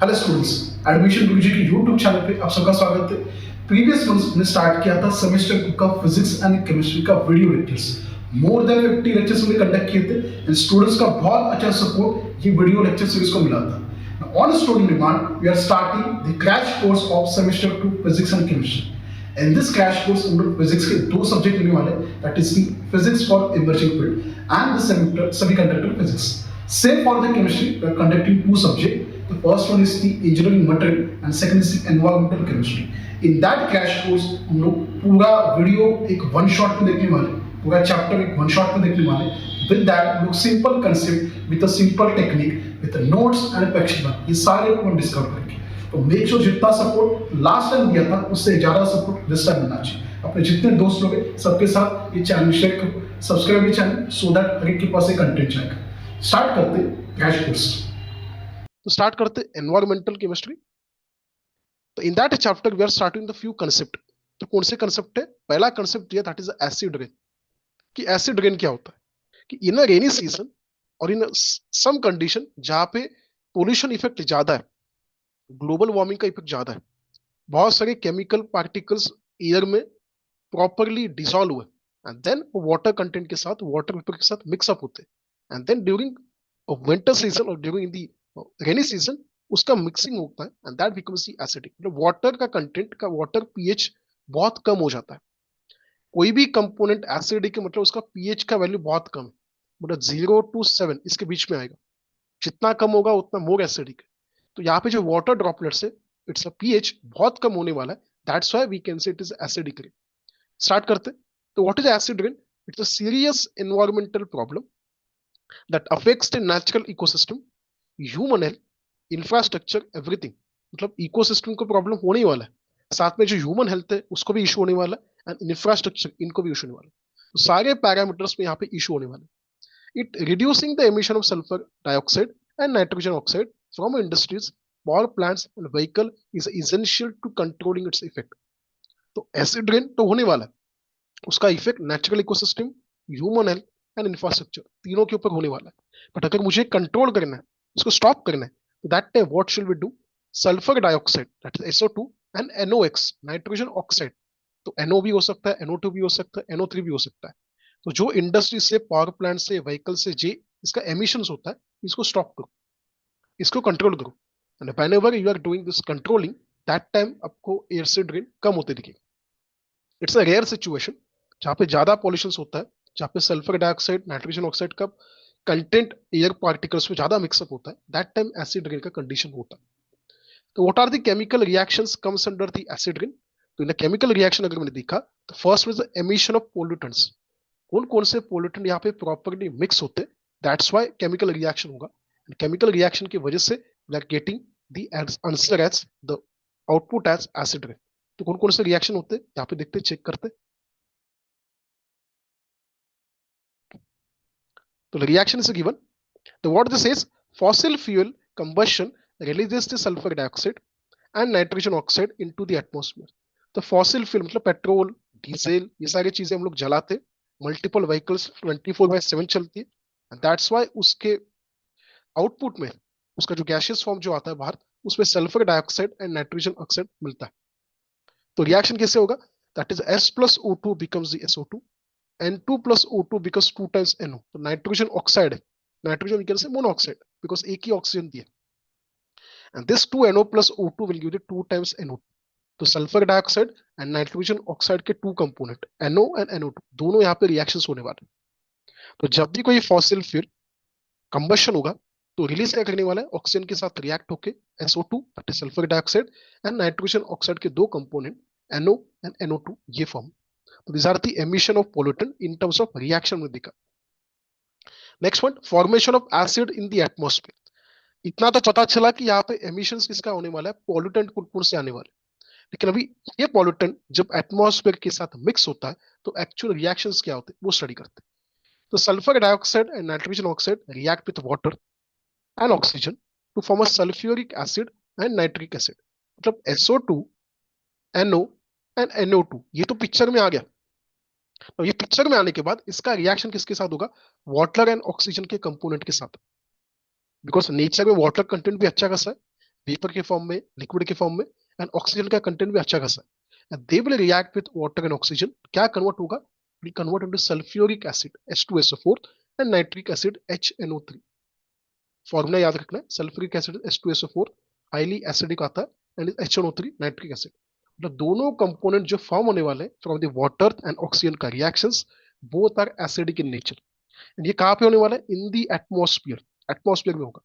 Hello students, admission गुरुजी के YouTube channel पे आप सबका स्वागत है। प्रीवियस मंथ में स्टार्ट किया था सेमेस्टर 2 का फिजिक्स एंड केमिस्ट्री का video lectures. More than 50 lectures हमने कंडक्ट किए थे एंड स्टूडेंट्स का बहुत अच्छा सपोर्ट ये वीडियो लेक्चर सीरीज को मिला था। On student demand we are starting the crash course of semester 2 physics and chemistry. In this crash course हम लोग फिजिक्स के दो सब्जेक्ट लेने वाले, that is physics for emerging field and the semiconductor physics. Same for the chemistry, we are conducting two subjects. The first one is the engineering material and second is the environmental chemistry. In that crash course, हम लोग पूरा video एक one shot में देखने वाले, पूरा chapter एक one shot में देखने वाले। With that, हम लोग simple concept with a simple technique with notes and question ये सारे को डिस्कवर करेंगे। तो मेक श्योर जितना सपोर्ट लास्ट टाइम दिया था उससे ज्यादा सपोर्ट दिस टाइम मिलना चाहिए। अपने जितने दोस्त लोग हैं सबके साथ ये चैनल शेयर करो, सब्सक्राइब ये चैनल सो दैट हर एक के पास ये कंटेंट जाएगा। स्टार्ट करते क्रैश कोर्स। तो स्टार्ट करते एनवायरमेंटल केमिस्ट्री। तो in that chapter we are starting the few concept. तो कौन से कांसेप्ट है? पहला कांसेप्ट दिया दैट इज एसिड रेन। कि एसिड रेन क्या होता है कि इन अ रेनी सीजन और इन सम कंडीशन जहां पे पोल्यूशन इफेक्ट ज्यादा है, ग्लोबल वार्मिंग का इफेक्ट ज्यादा है, बहुत सारे केमिकल पार्टिकल्स एयर में प्रॉपरली डिसॉल्व हुए एंड देन वाटर कंटेंट के साथ, वाटर वेपर के साथ मिक्स अप होते हैं and then during winter season और ड्यूरिंग दी रेनी सीजन उसका मिक्सिंग होता है and that becomes the acidic. मतलब वाटर का कंटेंट का वाटर पीएच बहुत कम हो जाता है। कोई भी कंपोनेंट एसिडिक मतलब उसका पीएच का वैल्यू बहुत कम है, मतलब 0 to 7 इसके बीच में आएगा। जितना कम होगा उतना मोर एसिडिक है। तो यहाँ पे जो वाटर ड्रॉपलेट्स है इट्स अ पीएच बहुत कम होने वाला है, that's why we can say it is acidic rain. Start करते। तो what is acid rain? It's a serious environmental problem that affects the natural ecosystem, human health, infrastructure, everything. मतलब ecosystem को problem होने ही वाला है, साथ में जो ह्यूमन हेल्थ है उसको भी इशू होने वाला है एंड इंफ्रास्ट्रक्चर इनको भी इशू होने वाला है। तो सारे पैरामीटर्स में यहाँ पे इशू होने वाले हैं। It reducing the emission of sulphur dioxide and nitrogen oxide from industries, power plants and vehicle is essential to controlling its effect. तो एसिड रेन तो होने वाला है, उसका effect natural ecosystem, human health and infrastructure तीनों के ऊपर होने वाला है। बट अगर मुझे कंट्रोल करना है, उसको स्टॉप करना है, तो that time what should we do? Sulphur dioxide that is SO2 and NOx nitrogen oxide. तो NO भी हो सकता है, NO2 भी हो सकता है, NO3 भी हो सकता है। तो जो इंडस्ट्री से, पावर प्लांट से, व्हीकल से जे इसका एमिशंस होता है, इसको स्टॉप करो, इसको कंट्रोल करो। And whenever you are doing this controlling, that time आपको एयर से ड्रेन कम होते दिखेगा। इट्स अ रेयर सिचुएशन जहाँ पे ज्यादा पॉल्यूशन होता है, जहाँ पे सल्फर डाइऑक्साइड, नाइट्रोजन ऑक्साइड का कंटेंट एयर पार्टिकल्स में ज्यादा मिक्सअप होता है, दैट टाइम एसिड रेन का कंडीशन होता है। तो what are the chemical reactions comes under the acid rain? तो इन केमिकल रिएक्शन अगर मैंने देखा तो first is the emission of pollutants. कौन कौन से पोल्यूटेंट यहाँ पे प्रॉपरली मिक्स होते हैं, दैट्स व्हाई केमिकल रिएक्शन होगा। केमिकल रिएक्शन की वजह से we are getting the answer as the output as acid rain. तो कौन कौन से रिएक्शन होते हैं यहाँ पे देखते, चेक करते। So the reaction is given. The what this is, fossil fuel combustion releases the sulfur dioxide and nitrogen oxide into the atmosphere. तो फॉसिल फ्यूल मतलब पेट्रोल, डीजल, ये सारी चीजें हम लोग जलाते, मल्टीपल व्हीकल्स 24/7 चलती है, दैट्स वाई उसके आउटपुट में उसका जो गैसियस फॉर्म जो आता है बाहर, उसमें sulphur dioxide and nitrogen oxide मिलता है। तो रिएक्शन कैसे होगा? That is S plus O2 becomes the SO2, N2 plus O2 becomes 2 times NO। तो नाइट्रोजन ऑक्साइड है, nitrogen we can say monoxide because एक ही ऑक्सीजन दिया, and this 2 NO plus O2 will give the 2 times NO। तो sulphur dioxide and nitrogen oxide के 2 component NO and NO2 दोनों यहाँ पे रिएक्शंस होने वाले। तो जब भी कोई फॉसिल फ्यूल कंबशन होगा तो रिलीज क्या करने वाला है? ऑक्सीजन के साथ रिएक्ट होके SO2 that is sulphur dioxide and nitrogen oxide के 2 कंपोनेंट NO एंड NO2 ये फॉर्म। तो these are the emission of pollutant in terms of reaction में दिखा। Next one, formation of acid in the atmosphere. इतना तो पता चला कि यहाँ पे एमिशंस किसका होने वाला है, पॉल्यूटेंट कौन से आने वाले। लेकिन अभी ये पॉल्यूटेंट जब एटमॉस्फेयर के साथ मिक्स होता है तो एक्चुअल रिएक्शंस क्या होते हैं वो स्टडी करते हैं। तो sulphur dioxide and nitrogen oxide react with water and oxygen to form a sulphuric acid and nitric acid. मतलब SO2, NO एंड NO2 ये तो पिक्चर में आ गया। तो ये पिक्चर में आने के बाद इसका रिएक्शन किसके साथ होगा? वाटर एंड ऑक्सीजन के कंपोनेंट के साथ, बिकॉज नेचर में वाटर कंटेंट भी अच्छा खासा है, वेपर के फॉर्म में, लिक्विड के फॉर्म में, एंड ऑक्सीजन का कंटेंट भी अच्छा खासा है। They will react with water and oxygen, क्या कन्वर्ट होगा, will convert into sulphuric acid H2SO4 and nitric acid HNO3। Formula याद रखना है, sulphuric acid H2SO4 highly acidic आता है, एंड HNO3 नाइट्रिक एसिड। मतलब दोनों कंपोनेंट जो फॉर्म होने वाले from the water and oxygen का reactions, both are acidic in nature. ये कहाँ पे होने वाला है, इन दी एटमॉस्फेयर, एटमॉस्फेयर में होगा।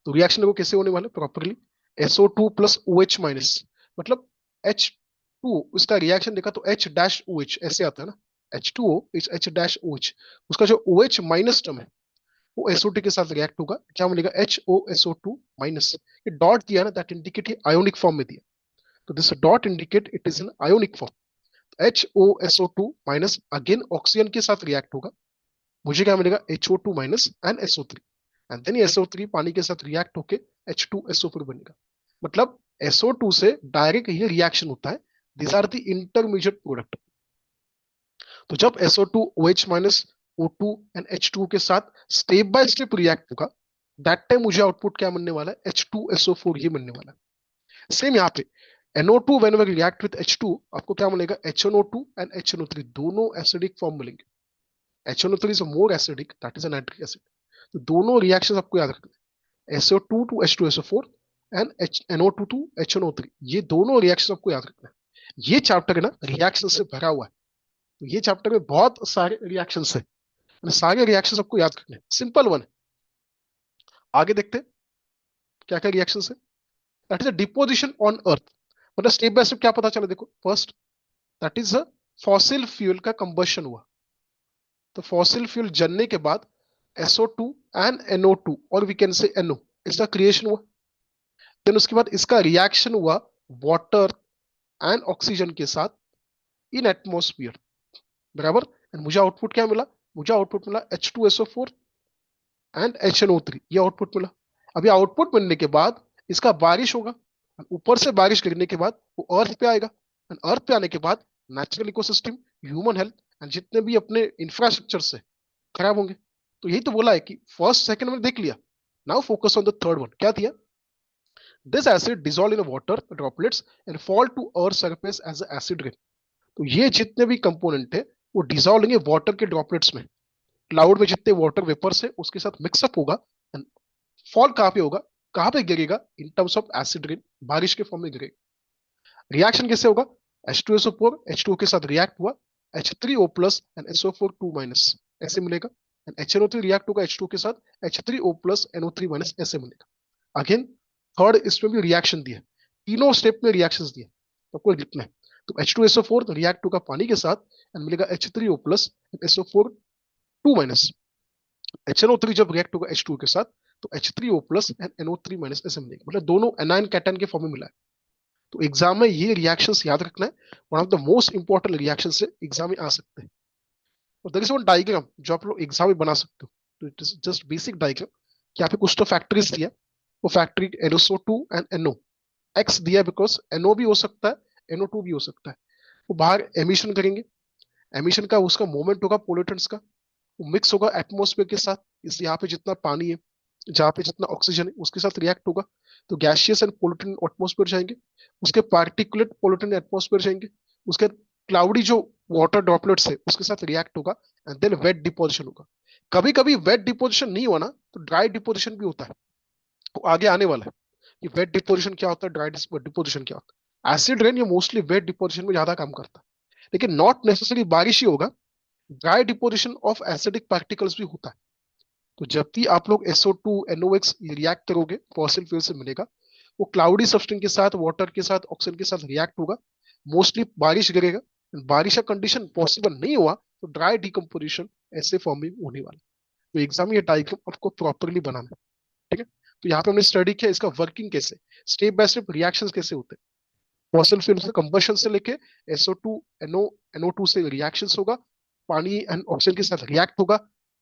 तो रिएक्शन देखो कैसे होने वाले properly, SO2 plus OH minus, मतलब H2 उसका रिएक्शन देखा तो H डैश OH ऐसे आता है ना, H2O is H dash OH, उसका जो OH माइनस टर्म है वो SO2 के साथ रिएक्ट होगा, क्या मिलेगा HOSO2 माइनस। ये डॉट दिया ना, दैट इंडिकेट आयोनिक फॉर्म में दिया, तो this dot indicate it is in ionic form. HOSO2 minus again oxygen के साथ रिएक्ट होगा, मुझे क्या मिलेगा HO2 minus and SO3, and then SO3 पानी के साथ रिएक्ट होके H2SO4 बनेगा। मतलब SO2 से डायरेक्ट ये रिएक्शन होता है, this are the intermediate product. तो जब SO2 OH minus O2 and H2 के साथ स्टेप बाय स्टेप रिएक्ट होगा, दैट टाइम मुझे आउटपुट क्या मिलने वाला है, H2SO4 ये मिलने वाला है। सेम यहाँ पे NO2 when we react with H2, आपको क्या मिलेगा HNO2 एंड HNO3, दोनों एसिडिक फॉर्म मिलेंगे। HNO3 is more acidic, that is a nitric acid. तो दोनों रिएक्शन आपको याद रखना है, SO2 to H2SO4 and NO2 to HNO3, ये दोनों रिएक्शन आपको याद रखना है। ये चैप्टर है ना रिएक्शन से भरा हुआ है, तो ये चैप्टर में बहुत सारे रिएक्शन है, सारे रिएक्शन आपको याद रखने हैं, सिंपल वन है। आगे देखते हैं क्या क्या रिएक्शन है। That is a deposition on earth, मतलब स्टेप बाय स्टेप क्या पता चला, देखो first that is a fossil fuel का कंबशन हुआ, तो फॉसिल फ्यूल जलने के बाद SO2 एंड NO2 और वी कैन से NO, इसका क्रिएशन हुआ। देन उसके बाद इसका रिएक्शन हुआ वाटर एंड ऑक्सीजन के साथ इन एटमोस्फियर, बराबर। एंड मुझे आउटपुट क्या मिला, मुझे आउटपुट मिला H2SO4 एंड HNO3, ये आउटपुट मिला। अभी आउटपुट मिलने के बाद इसका बारिश होगा, ऊपर से बारिश गिरने के बाद वो अर्थ पे आएगा, एंड अर्थ पे आने के बाद natural ecosystem, human health and जितने भी अपने इंफ्रास्ट्रक्चर से खराब होंगे। तो यही तो बोला है कि फर्स्ट सेकंड में देख लिया, now focus on the third one, क्या दिया, this acid dissolve in water droplets and fall to earth surface as acid rain. तो ये जितने भी कंपोनेंट है वो डिसॉल्व होंगे वाटर के ड्रॉपलेट्स में, क्लाउड में जितने वाटर वेपर्स है उसके साथ मिक्सअप होगा, एंड फॉल कहाँ पे होगा, कहाँ पे गिरेगा, इन टर्म्स ऑफ एसिड रेन, बारिश के फॉर्म में गिरेगा। रिएक्शन कैसे होगा, H2SO4 H2O के साथ रिएक्ट हुआ, H3O plus and SO4 2 minus ऐसे मिलेगा, एंड HNO3 रिएक्ट होगा H2 के साथ, H3O प्लस NO3 माइनस ऐसे मिलेगा। अगेन थर्ड इसमें भी रिएक्शन दिया, तीनों स्टेप में रिएक्शंस दिए, तो आपको लिखना है। तो H2SO4 रिएक्ट होगा पानी के साथ एंड मिलेगा H3O plus and SO4 2 minus. HNO3 जब रिएक्ट होगा H2 के साथ तो H3O plus and NO3 minus ऐसे मिलेगा, मतलब दोनों एनायन कैटन के फॉर्म में मिला है। तो एग्जाम में ये रिएक्शंस याद रखना है, one of the most important reactions से एग्जाम में आ सकते हैं। और देयर इज वन डायग्राम जो आप लोग एग्जाम में बना सकते हो, तो it is just basic diagram कि यहाँ पे कुछ तो फैक्टरीज दिया, वो factory NSO2 and NO, X दिया बिकॉज NO भी हो सकता है NO2 भी हो सकता है, वो बाहर एमिशन करेंगे, एमिशन का उसका मोमेंट होगा पोल्यूटेंट्स का, वो मिक्स होगा एटमोस्फेयर के साथ, इस यहाँ पे जितना पानी है, जहाँ पे जितना ऑक्सीजन है उसके साथ रिएक्ट होगा, तो गैसियस एंड पोल्यूटेंट एटमोस्फेयर जाएंगे, उसके पार्टिकुलेट पोल्यूटेंट एटमोस्फेयर जाएंगे, उसके क्लाउडी जो वाटर ड्रॉपलेट्स है उसके साथ रिएक्ट होगा, एंड देन वेट डिपोजिशन होगा। कभी कभी वेट डिपोजिशन नहीं हुआ ना तो ड्राई डिपोजिशन भी होता है, तो आगे आने वाला है कि वेट डिपोजिशन क्या होता है, ड्राई डिपोजिशन क्या होता है। एसिड रेन ये मोस्टली वेट डिपोजिशन में ज्यादा काम करता है, लेकिन नॉट नेसेसरी बारिश ही होगा, dry deposition of acidic particles भी होता है। तो जब भी आप लोग SO2 NOx रिएक्ट करोगे फॉसिल फ्यूल से मिलेगा, वो क्लाउडी सब्सटेंस के साथ वाटर के साथ ऑक्सीजन के साथ रिएक्ट होगा, मोस्टली बारिश गिरेगा, बारिश का कंडीशन पॉसिबल नहीं हुआ तो ड्राई डिकम्पोजिशन ऐसे फॉर्म में होने वाला है। तो एग्जाम में ये डायग्राम आपको प्रॉपरली बनाना है, ठीक है। तो यहाँ पे हमने स्टडी किया इसका वर्किंग कैसे, स्टेप बाय स्टेप रिएक्शंस कैसे होते हैं, फॉसिल फ्यूल से कंबशन से लेके SO2 NO2 से रिएक्शंस होगा, पानी एंड ऑक्सीजन के साथ रिएक्ट होगा,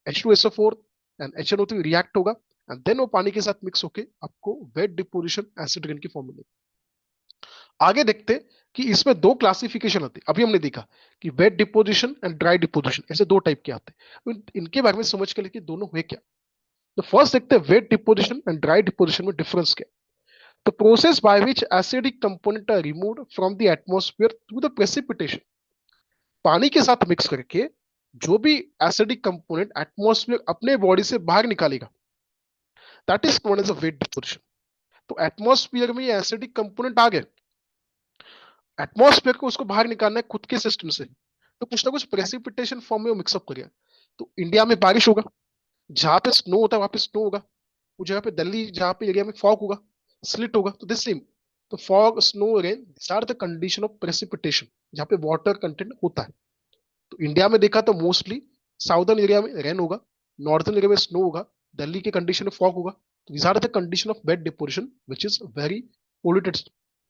H2SO4 एंड HNO3 रिएक्ट होगा, एंड देन वो पानी के साथ मिक्स होके आपको वेट डिपोजिशन एसिड रेन की फॉर्म मिलेगी। आगे देखते कि इसमें दो क्लासिफिकेशन होते हैं, अभी हमने देखा कि wet deposition and dry deposition, ऐसे दो टाइप के आते हैं, तो इनके बारे में समझ के लिए कि दोनों हुए क्या। तो फर्स्ट देखते हैं wet deposition and dry deposition में डिफरेंस क्या है। the process by which acidic component are removed from the atmosphere through the precipitation. पानी के साथ मिक्स करके जो भी एसिडिक कंपोनेंट एटमॉस्फेयर अपने बॉडी से बाहर निकालेगा, that is known as a wet deposition. तो एटमॉस्फेयर में ये एसिडिक कंपोनेंट आ गए, एटमॉस्फेयर को उसको बाहर निकालना है खुद के सिस्टम से, तो कुछ ना कुछ प्रेसिपिटेशन फॉर्म में वो मिक्सअप करेगा। तो इंडिया में बारिश होगा, जहां पे स्नो होता है वहां पे स्नो होगा, उस जगह पे दिल्ली जहां पे एरिया में फॉग होगा, स्लिट होगा, तो दिस सेम। तो fog, snow, rain, this are the condition of precipitation जहां पे वाटर कंटेंट होता है। तो इंडिया में देखा तो मोस्टली साउदर्न एरिया में रेन होगा, नॉर्थर्न एरिया में स्नो होगा, दिल्ली के कंडीशन में फॉग होगा। तो these are the condition of wet deposition which is very polluted.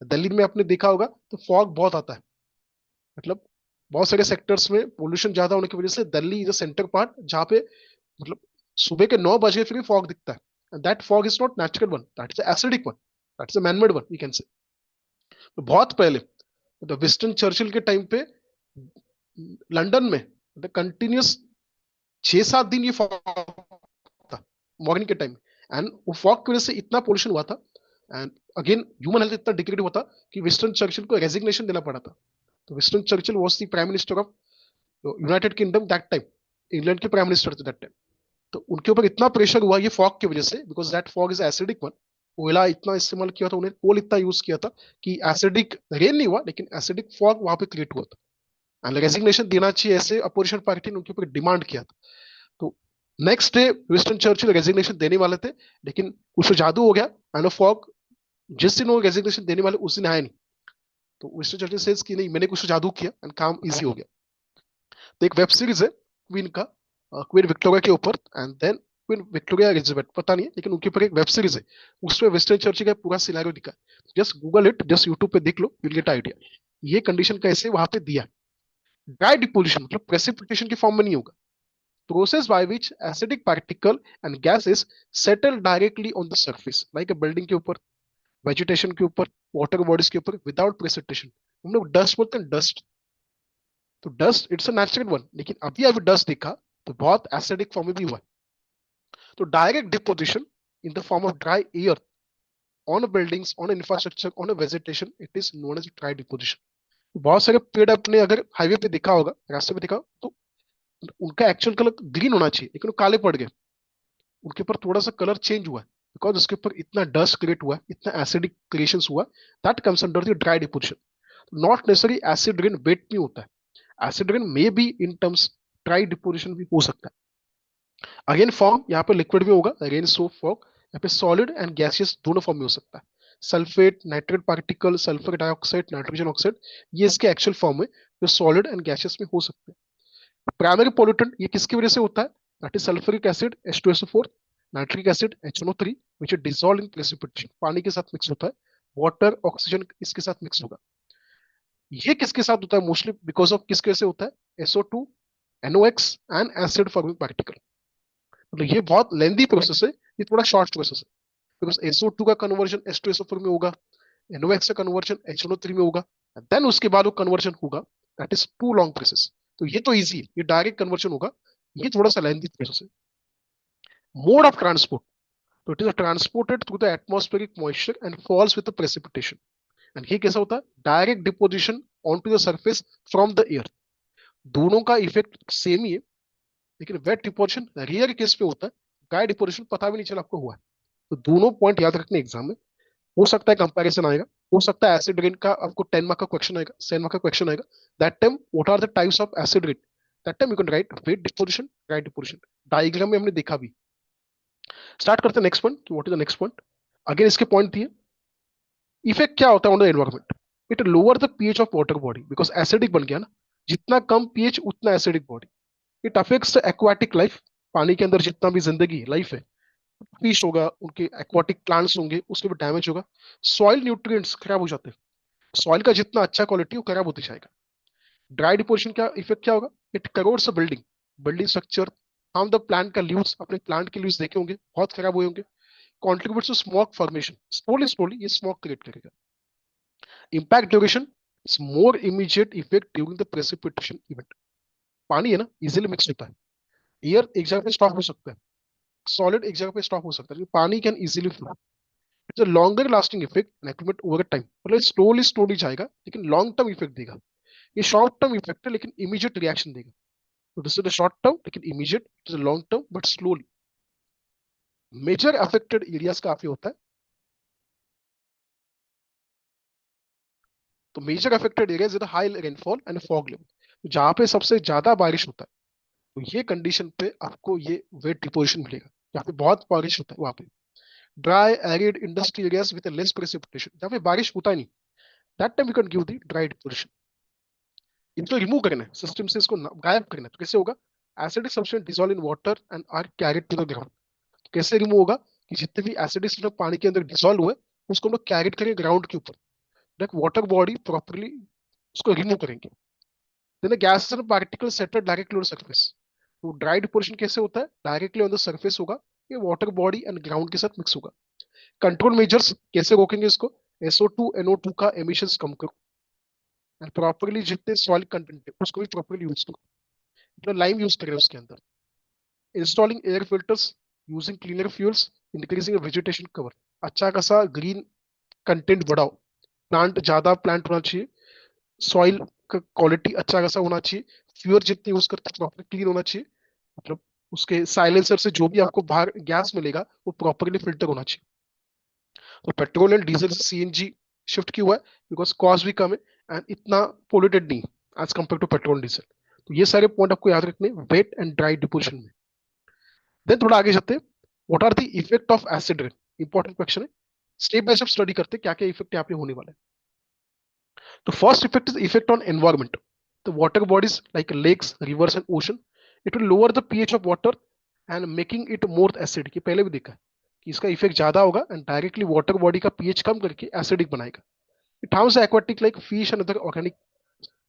Delhi में आपने देखा होगा तो फॉग बहुत आता है, मतलब बहुत सारे सेक्टर्स में पोल्यूशन ज्यादा होने की वजह से Delhi is a centre part जहाँ पे मतलब सुबह के 9 बजे फिर भी फॉग दिखता है। And that fog is not natural one, that is acidic one, that is a manmade one we can say. तो बहुत पहले तो विंस्टन चर्चिल के टाइम पे लंदन में कंटिन्यूस 6-7 दिन ये फॉग था मॉर्निंग के टाइम। एंड वो फॉग की वजह से इतना पोल्यूशन हुआ था, एंड अगेन ह्यूमन हेल्थ इतना डिग्रेड हुआ था कि विंस्टन चर्चिल को रेजिग्नेशन देना पड़ा था। तो Winston Churchill was the prime minister of United kingdom that time, England के प्राइम मिनिस्टर थे दैट टाइम। तो उनके ऊपर इतना प्रेशर हुआ ये फॉग की वजह से, because that fog is acidic one. कोयला इतना इस्तेमाल किया था उन्हें, कोल इतना यूज किया था कि एसिडिक रेन नहीं हुआ लेकिन एसिडिक फॉग वहां पे क्रिएट हुआ था। एंड रेजिग्नेशन देना चाहिए ऐसे अपोजिशन पार्टी ने उनके ऊपर डिमांड किया था। तो next day Winston Churchill resignation देने वाले थे, लेकिन कुछ जादू हो गया एंड फॉग जिस दिन वो रेजिग्नेशन देने वाले उस दिन आया नहीं। तो विंस्टन चर्चिल सेज कि नहीं मैंने कुछ जादू किया एंड काम इजी हो गया। तो एक वेब सीरीज है क्वीन का, क्वीन विक्टोरिया के ऊपर, and then queen Victoria Elizabeth पता नहीं है, लेकिन उनके ऊपर एक वेब सीरीज है, उसमें वेस्टर्न चर्च का पूरा सिनेरियो दिखा है। Just Google it, just YouTube पे देख लो, यू विल गेट आइडिया ये कंडीशन कैसे वहां पे दिया। ड्राई डिपोजिशन मतलब प्रेसिपिटेशन के फॉर्म में नहीं होगा, process by which acidic particle and gases settle directly on the surface like a building के ऊपर, वेजिटेशन के ऊपर, वाटर बॉडीज के ऊपर विदाउट प्रेसिपिटेशन। हम लोग डस्ट बोलते हैं, डस्ट। तो dust it's a natural one, लेकिन अभी अभी डस्ट देखा तो बहुत एसिडिक फॉर्म में भी हुआ है। तो direct deposition in the form of dry air on buildings, on infrastructure, on vegetation, it is known as dry deposition. बहुत सारे पेड़ अपने अगर हाईवे पे देखा होगा, रास्ते पे देखा हो, तो उनका एक्चुअल कलर ग्रीन होना चाहिए लेकिन वो काले पड़ गए, उनके ऊपर थोड़ा सा कलर चेंज हुआ है बिकॉज उसके ऊपर इतना डस्ट क्रिएट हुआ है, इतना एसिडिक क्रिएशन हुआ, that comes under the dry deposition. Not necessary acid rain wet नहीं होता है, acid rain may be in terms dry deposition भी हो सकता है। अगेन फॉर्म यहाँ पे लिक्विड में होगा, रेन सोप फॉग, यहाँ पे सॉलिड एंड गैसियस दोनों फॉर्म में हो सकता है। Sulphate, nitrate particle, sulphur dioxide, nitrogen oxide, ये इसके एक्चुअल फॉर्म है जो सॉलिड एंड गैसियस में हो सकते हैं। प्राइमरी पोल्यूटेंट ये किसकी वजह से होता है, that is sulphuric acid H2SO4, nitric acid HNO3 which is dissolve in precipitation, पानी के साथ मिक्स होता है, वाटर ऑक्सीजन इसके साथ मिक्स होगा। ये किसके साथ होता है मोस्टली, बिकॉज ऑफ किसके वजह से होता है, SO2, NOx and acid forming particle. मतलब ये बहुत लेंदी प्रोसेस है, ये थोड़ा शॉर्ट प्रोसेस है, बिकॉज SO2 का कन्वर्जन H2SO4 में होगा, NOx का कन्वर्जन HNO3 में होगा, देन उसके बाद वो कन्वर्जन होगा, that is too long process. तो ये तो इजी है, ये डायरेक्ट कन्वर्जन होगा, ये थोड़ा सा लेंदी प्रोसेस है। मोड ऑफ ट्रांसपोर्ट, तो it is transported through the atmospheric moisture and falls with the precipitation. And ये कैसा होता है, direct deposition on to the surface from the air. दोनों का इफेक्ट सेम ही है, लेकिन वेट डिपोजिशन रेयर केस पे होता है, ड्राई डिपोजिशन पता भी नहीं चला आपको हुआ है। तो दोनों पॉइंट याद रखने एग्जाम में, हो सकता है कंपैरिजन आएगा, हो सकता है एसिड रेन का आपको 10 मार्क का क्वेश्चन आएगा, 7 मार्क का क्वेश्चन आएगा, that time what are the types of acid rain, that time you can write wet deposition, dry deposition, diagram में हमने देखा भी। स्टार्ट करते हैं नेक्स्ट पॉइंट कि what is the next point. Again इसके पॉइंट दिए, इफेक्ट क्या होता है on the environment, it lower the pH of water body because acidic बन गया ना, जितना कम पीएच उतना acidic body. It affects aquatic life, पानी के अंदर जितना भी जिंदगी लाइफ है, फिश होगा, उनके एक्वाटिक प्लांट्स होंगे, उसके भी डैमेज होगा। सॉइल न्यूट्रिएंट्स खराब हो जाते हैं, सॉइल का जितना अच्छा क्वालिटी वो खराब होते जाएगा। ड्राई डिपोजिशन का इफेक्ट क्या होगा, it corrodes a building, building structure, हम द प्लांट का लीव्स, अपने प्लांट के लीव्स देखे होंगे बहुत खराब हुए होंगे, contributes to smoke formation, slowly slowly ये स्मोक क्रिएट करेगा। Impact duration, it's more immediate effect during the precipitation event. पानी है ना, इजिली मिक्स होता है, एयर एक जगह पे स्टॉप हो सकता है, सॉलिड एक जगह पे स्टॉप हो सकता है, पानी can easily flow. It's a longer lasting effect and accumulate over time, मतलब स्लोली स्लोली जाएगा लेकिन लॉन्ग टर्म इफेक्ट देगा। ये शॉर्ट टर्म इफेक्ट है लेकिन इमीडिएट रिएक्शन देगा। तो this is the short term लेकिन immediate, it is long term but slowly. Major affected areas काफी होता है। तो major affected areas is high rainfall and fog level, जहां पे सबसे ज्यादा बारिश होता है। तो ये कंडीशन पे आपको ये वेट डिपोजिशन मिलेगा, जहाँ पे बहुत बारिश होता है वहां पे। Dry arid industry areas with less precipitation, जहाँ पे बारिश होता ही नहीं, that time you can give the dry deposition. इनको रिमूव करना है सिस्टम से, इसको गायब करना है। तो कैसे होगा? Acidic substance dissolve in water and are carried to the ground. कैसे रिमूव होगा? कि जितने भी एसिडिक सब्सटेंस पानी के अंदर डिसॉल्व हुए उसको हम लोग कैरिड करेंगे ग्राउंड के ऊपर, लाइक वाटर बॉडी प्रॉपरली उसको रिमूव करेंगे। Then gases and particles settle directly on surface. तो ड्राई डिपोजिशन कैसे होता है? डायरेक्टली ऑन द सरफेस होगा, ये वाटर बॉडी एंड ग्राउंड के साथ मिक्स होगा। कंट्रोल मेजर्स कैसे रोकेंगे इसको? SO2 NO2 का एमिशंस कम करो एंड प्रॉपरली जितने सॉइल कंटेंट है उसको भी प्रॉपरली यूज करो, मतलब लाइम यूज करें उसके अंदर। Installing air filters, using cleaner fuels, increasing vegetation cover. अच्छा खासा ग्रीन कंटेंट बढ़ाओ, प्लांट ज्यादा प्लांट होना चाहिए, सॉइल का क्वालिटी अच्छा खासा होना चाहिए, फ्यूअर जितने यूज करते हैं प्रॉपर क्लीन होना चाहिए, मतलब उसके साइलेंसर से जो भी आपको बाहर गैस मिलेगा वो प्रॉपरली फिल्टर होना चाहिए। तो पेट्रोल एंड डीजल से CNG शिफ्ट क्यों हुआ है? बिकॉज कॉस्ट भी कम है एंड इतना पोल्यूटेड नहीं as compare to petrol diesel. तो ये सारे पॉइंट आपको याद रखने वेट एंड ड्राई डिपोजिशन में। देन थोड़ा आगे चलते हैं, what are the effect of acid rain. Important question है, स्टेप बाय स्टेप स्टडी करते हैं क्या क्या इफेक्ट यहाँ पे होने वाला है। तो first effect is effect on environment. The water bodies like lakes, rivers and ocean, it will lower the pH of water and making it more acidic। ये पहले भी देखा है कि इसका इफेक्ट ज्यादा होगा एंड डायरेक्टली वाटर बॉडी का पीएच कम करके एसिडिक बनाएगा। It harms aquatic like fish and other organic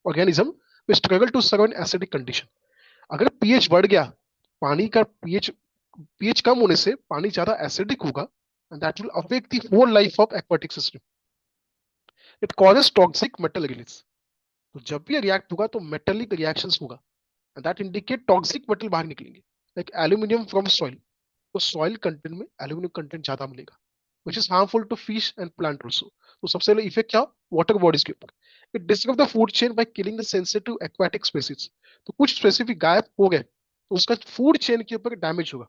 organism which struggle to survive in acidic condition। अगर पीएच बढ़ गया, पानी का पीएच कम होने से पानी ज्यादा एसिडिक होगा and that will affect the whole life of aquatic system. It causes toxic metal release. तो जब भी रिएक्ट होगा तो मेटेलिक रिएक्शंस होगा and that indicate toxic metal बाहर निकलेंगे, like aluminium from soil। तो सॉइल कंटेंट में एल्यूमिनियम कंटेंट ज्यादा मिलेगा which is harmful to fish and plant also। तो सबसे पहले इफेक्ट क्या? वाटर बॉडीज के ऊपर। It disturb the food chain by killing the sensitive aquatic species. तो कुछ स्पेसिफिक गायब हो गए तो उसका फूड चेन के ऊपर डैमेज होगा।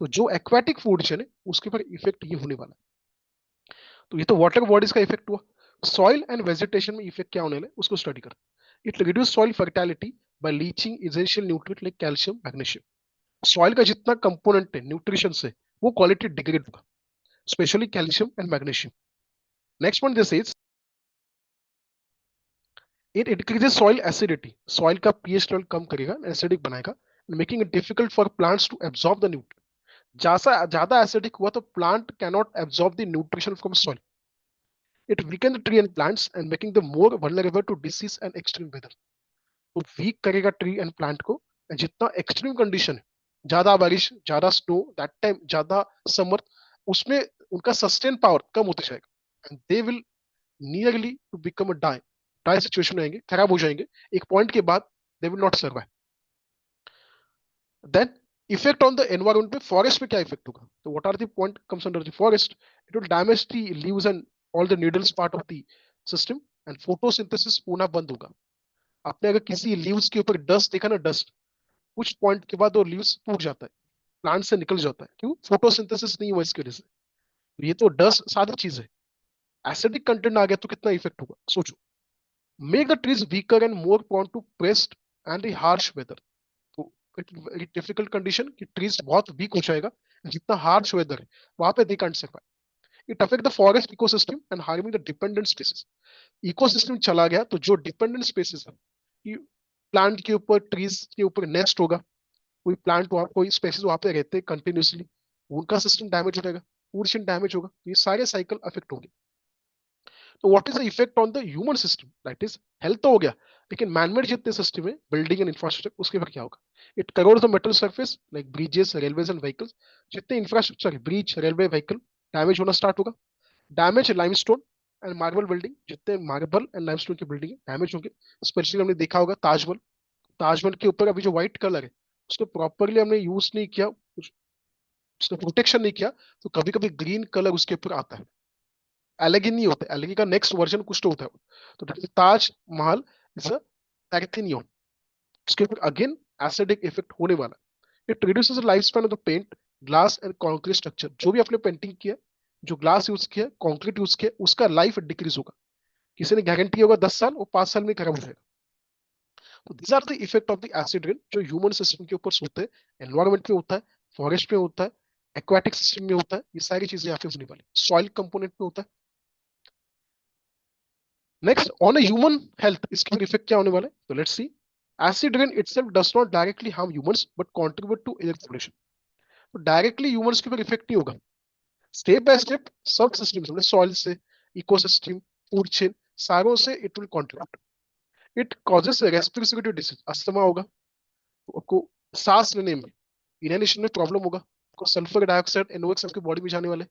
तो जो एक्वाटिक फूड चेन है उसके ऊपर इफेक्ट ये होने वाला है। तो ये तो वाटर बॉडीज का इफेक्ट हुआ। सॉइल एंड वेजिटेशन में इफेक्ट क्या होने वाला है उसको स्टडी करते हैं। It reduce soil fertility by leaching essential nutrient like calcium magnesium. Soil का जितना कंपोनेंट है न्यूट्रिशन से वो क्वालिटी डिग्रेड होगा, specially calcium and magnesium. Next point this is it increases soil acidity. Soil का पीएच लेवल कम करेगा, acidic बनाएगा, making it difficult for plants to absorb the nutrient. जैसा ज्यादा एसिडिक हुआ तो plant cannot absorb the nutrition from soil. It weaken the tree and plants and making the more vulnerable to disease and extreme weather. तो weak करेगा tree and plant को। जितना extreme condition है, ज्यादा बारिश, ज्यादा स्नो, दैट टाइम ज्यादा summer, उसमें उनका सस्टेन पावर कम होते जाएगा and they will nearly to become a die. Die situation में आएंगे, खराब हो जाएंगे एक पॉइंट के बाद, they will not survive. Then effect on the environment पे, फॉरेस्ट पे क्या इफेक्ट होगा? तो what are the point comes under the forest? It will damage the leaves and all the needles part of the system and photosynthesis पूरा बंद होगा। आपने अगर किसी लीव्स के ऊपर डस्ट देखा ना, डस्ट कुछ पॉइंट के बाद वो लीव्स टूट जाता है, प्लांट से निकल जाता है। क्यों? फोटोसिंथेसिस नहीं हुआ इसकी वजह से। तो ये तो डस्ट सारी चीज है, एसिडिक कंटेंट आ गया तो कितना इफेक्ट होगा सोचो। Make the trees weaker and more prone to pest and harsh weather. तो वेरी डिफिकल्ट कंडीशन कि ट्रीज बहुत वीक हो जाएगा, जितना हार्श वेदर है वहां पे they can't survive. It affect the forest ecosystem and harming the dependent species. Ecosystem चला गया तो जो डिपेंडेंट स्पेसिस है, प्लांट के ऊपर, ट्रीज के ऊपर नेस्ट होगा, कोई प्लांट वहां, कोई स्पेसिस वहां पे रहते हैं कंटिन्यूसली, उनका सिस्टम डैमेज हो जाएगा, फूड चेन डैमेज होगा, ये सारे साइकिल अफेक्ट होंगे। तो what is the effect on the human system? That is health तो हो गया, लेकिन मैनमेड जितने सिस्टम है, बिल्डिंग एंड इंफ्रास्ट्रक्चर, उसके ऊपर क्या होगा? It covers the metal surface like bridges, railways and vehicles. जितने इंफ्रास्ट्रक्चर है, ब्रिज, रेलवे, व्हीकल, डैमेज होना स्टार्ट होगा। Damage limestone and marble building, जितने मार्बल एंड लाइमस्टोन की बिल्डिंग डैमेज होंगे। स्पेशली हमने देखा होगा ताजमहल, ताजमहल के ऊपर अभी जो व्हाइट कलर है उसको प्रॉपरली हमने यूज नहीं किया, उसका प्रोटेक्शन नहीं किया, तो कभी कभी ग्रीन कलर उसके ऊपर आता है। एलेगी नहीं होता, एलेगी का नेक्स्ट वर्जन कुछ तो होता है, तो that is Taj Mahal is a पैराथेनियन, उसके ऊपर अगेन एसिडिक इफेक्ट होने वाला है। It reduces the life span of the paint, glass and concrete structure, जो भी आपने पेंटिंग किया, जो ग्लास यूज किया, कंक्रीट यूज किया, उसका लाइफ डिक्रीज होगा। किसी ने गारंटी होगा 10 साल, वो 5 साल में खत्म हो जाएगा। तो these are the effect of the acid rain जो ह्यूमन सिस्टम के ऊपर होते हैं, एनवायरमेंट में होता है, फॉरेस्ट में होता है, एक्वाटिक सिस्टम में होता है, ये सारी चीजें यहाँ पे होने वाली, सॉइल कंपोनेंट में होता है। नेक्स्ट ऑन ह्यूमन हेल्थ, इसके इफेक्ट क्या होने वाले, तो let's see. Acid rain itself does not directly harm humans but contribute to air pollution. तो डायरेक्टली ह्यूमंस के ऊपर इफेक्ट नहीं होगा, स्टेप बाय स्टेप सब सिस्टम, सॉइल से, इकोसिस्टम, फूड चेन, सारों से it will contribute. It causes respiratory disease, asthma होगा, तो आपको सांस लेने में, इनहेलेशन में प्रॉब्लम होगा, आपको सल्फर डाइऑक्साइड एनओएक्स आपकी बॉडी में जाने वाले,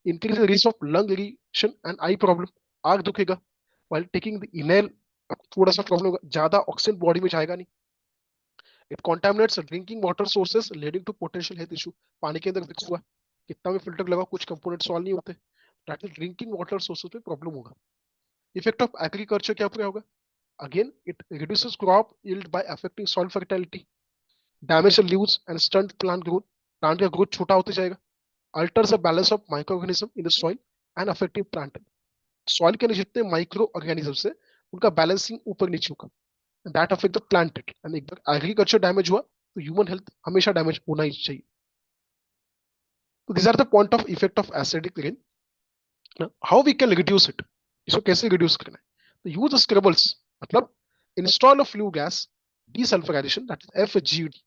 increase risk of lung irritation and I problem, आग दुखेगा व्हाइल टेकिंग द इनहेल, थोड़ा सा प्रॉब्लम होगा, ज्यादा ऑक्सीजन बॉडी में जाएगा नहीं। It contaminates drinking water sources leading to potential health issue, पानी के अंदर मिक्स हुआ, कितना भी फिल्टर लगाओ कुछ कंपोनेंट सॉल्व नहीं होते, that is drinking water sources में प्रॉब्लम होगा। इफेक्ट ऑफ एग्रीकल्चर क्या क्या होगा, again it reduces crop yield by affecting soil fertility, damage leaves and stunt plant growth, plant का ग्रोथ छोटा होते जाएगा, alters the balance of micro organism in the soil and affecting plant, soil के अंदर जितने माइक्रो ऑर्गेनिज्म है उनका balancing ऊपर नीचे होगा, that affect the plant. And एक बार एग्रीकल्चर डैमेज हुआ तो ह्यूमन हेल्थ हमेशा डैमेज होना ही चाहिए। तो this are the point of effect of acidic rain. How we can reduce it, इसको कैसे रिड्यूस करना है, तो यूज स्क्रबल्स, मतलब install a flue gas desulphurisation that is FGD